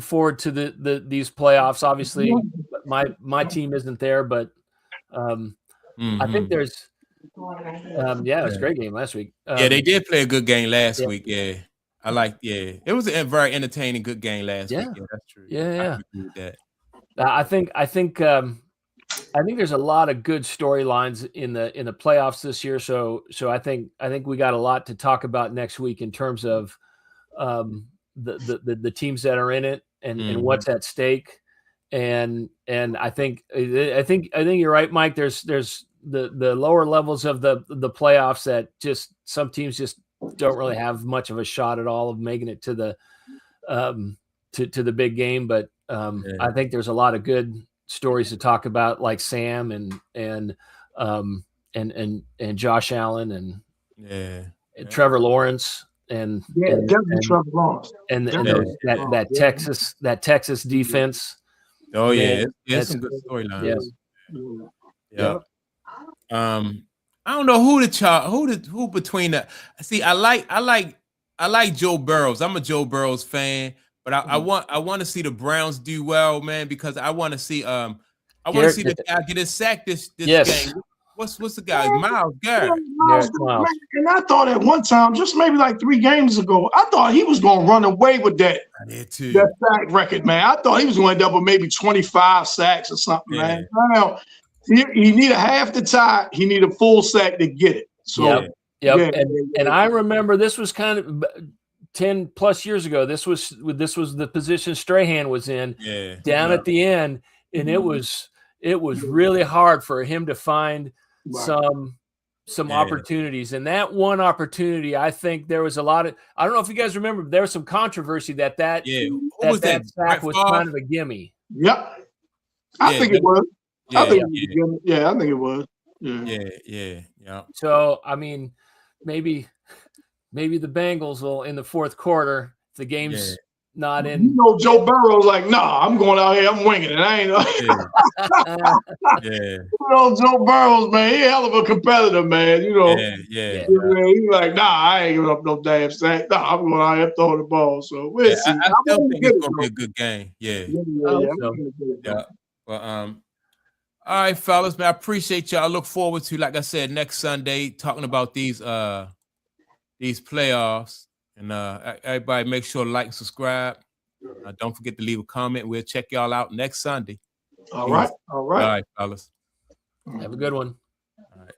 forward to these playoffs. Obviously, my team isn't there, but I think there's it was a great game last week. Yeah, they did play a good game last week. Yeah. It was a very entertaining, good game last week. Yeah, that's true. Yeah. I agree with that. I think there's a lot of good storylines in the playoffs this year. So I think we got a lot to talk about next week in terms of the teams that are in it and what's at stake. And I think you're right, Mike. There's the lower levels of the playoffs that just some teams just don't really have much of a shot at all of making it to the to the big game. But I think there's a lot of good stories to talk about, like Sam and Josh Allen and Trevor Lawrence and Trevor Lawrence and that Texas defense. Oh yeah, it's some good storylines. Yeah. I don't know who between the. See, I like Joe Burrows. I'm a Joe Burrows fan, but I want to see the Browns do well, man, because I want to see the guy get his sack this game. What's the guy? Miles Garrett. And I thought at one time, just maybe like 3 games ago, I thought he was going to run away with that. I did too. That sack record, man. I thought he was going to end up with maybe 25 sacks or something, man. Now, he needed half the tie. He needed a full sack to get it. So, Yep. And I remember this was kind of 10 plus years ago. This was the position Strahan was in down at the end, and it was really hard for him to find some opportunities. And that one opportunity, I think there was a lot of. I don't know if you guys remember, there was some controversy that sack was kind of a gimme. Yep, I think it was. I think it was. Yeah. So I mean, maybe the Bengals will in the fourth quarter. If the game's not in. You know, Joe Burrow's like, nah, I'm going out here. I'm winging it. I ain't. You know, Joe Burrow's, man, he a hell of a competitor, man. You know. He's like, nah, I ain't giving up no damn sack. Nah, I'm going out here throwing the ball. So we'll see. I still think it's gonna be a good game. Yeah. Well, all right, fellas, man. I appreciate y'all. I look forward to, like I said, next Sunday talking about these playoffs. And everybody make sure to like and subscribe. Don't forget to leave a comment. We'll check y'all out next Sunday. All right, fellas. Have a good one. All right.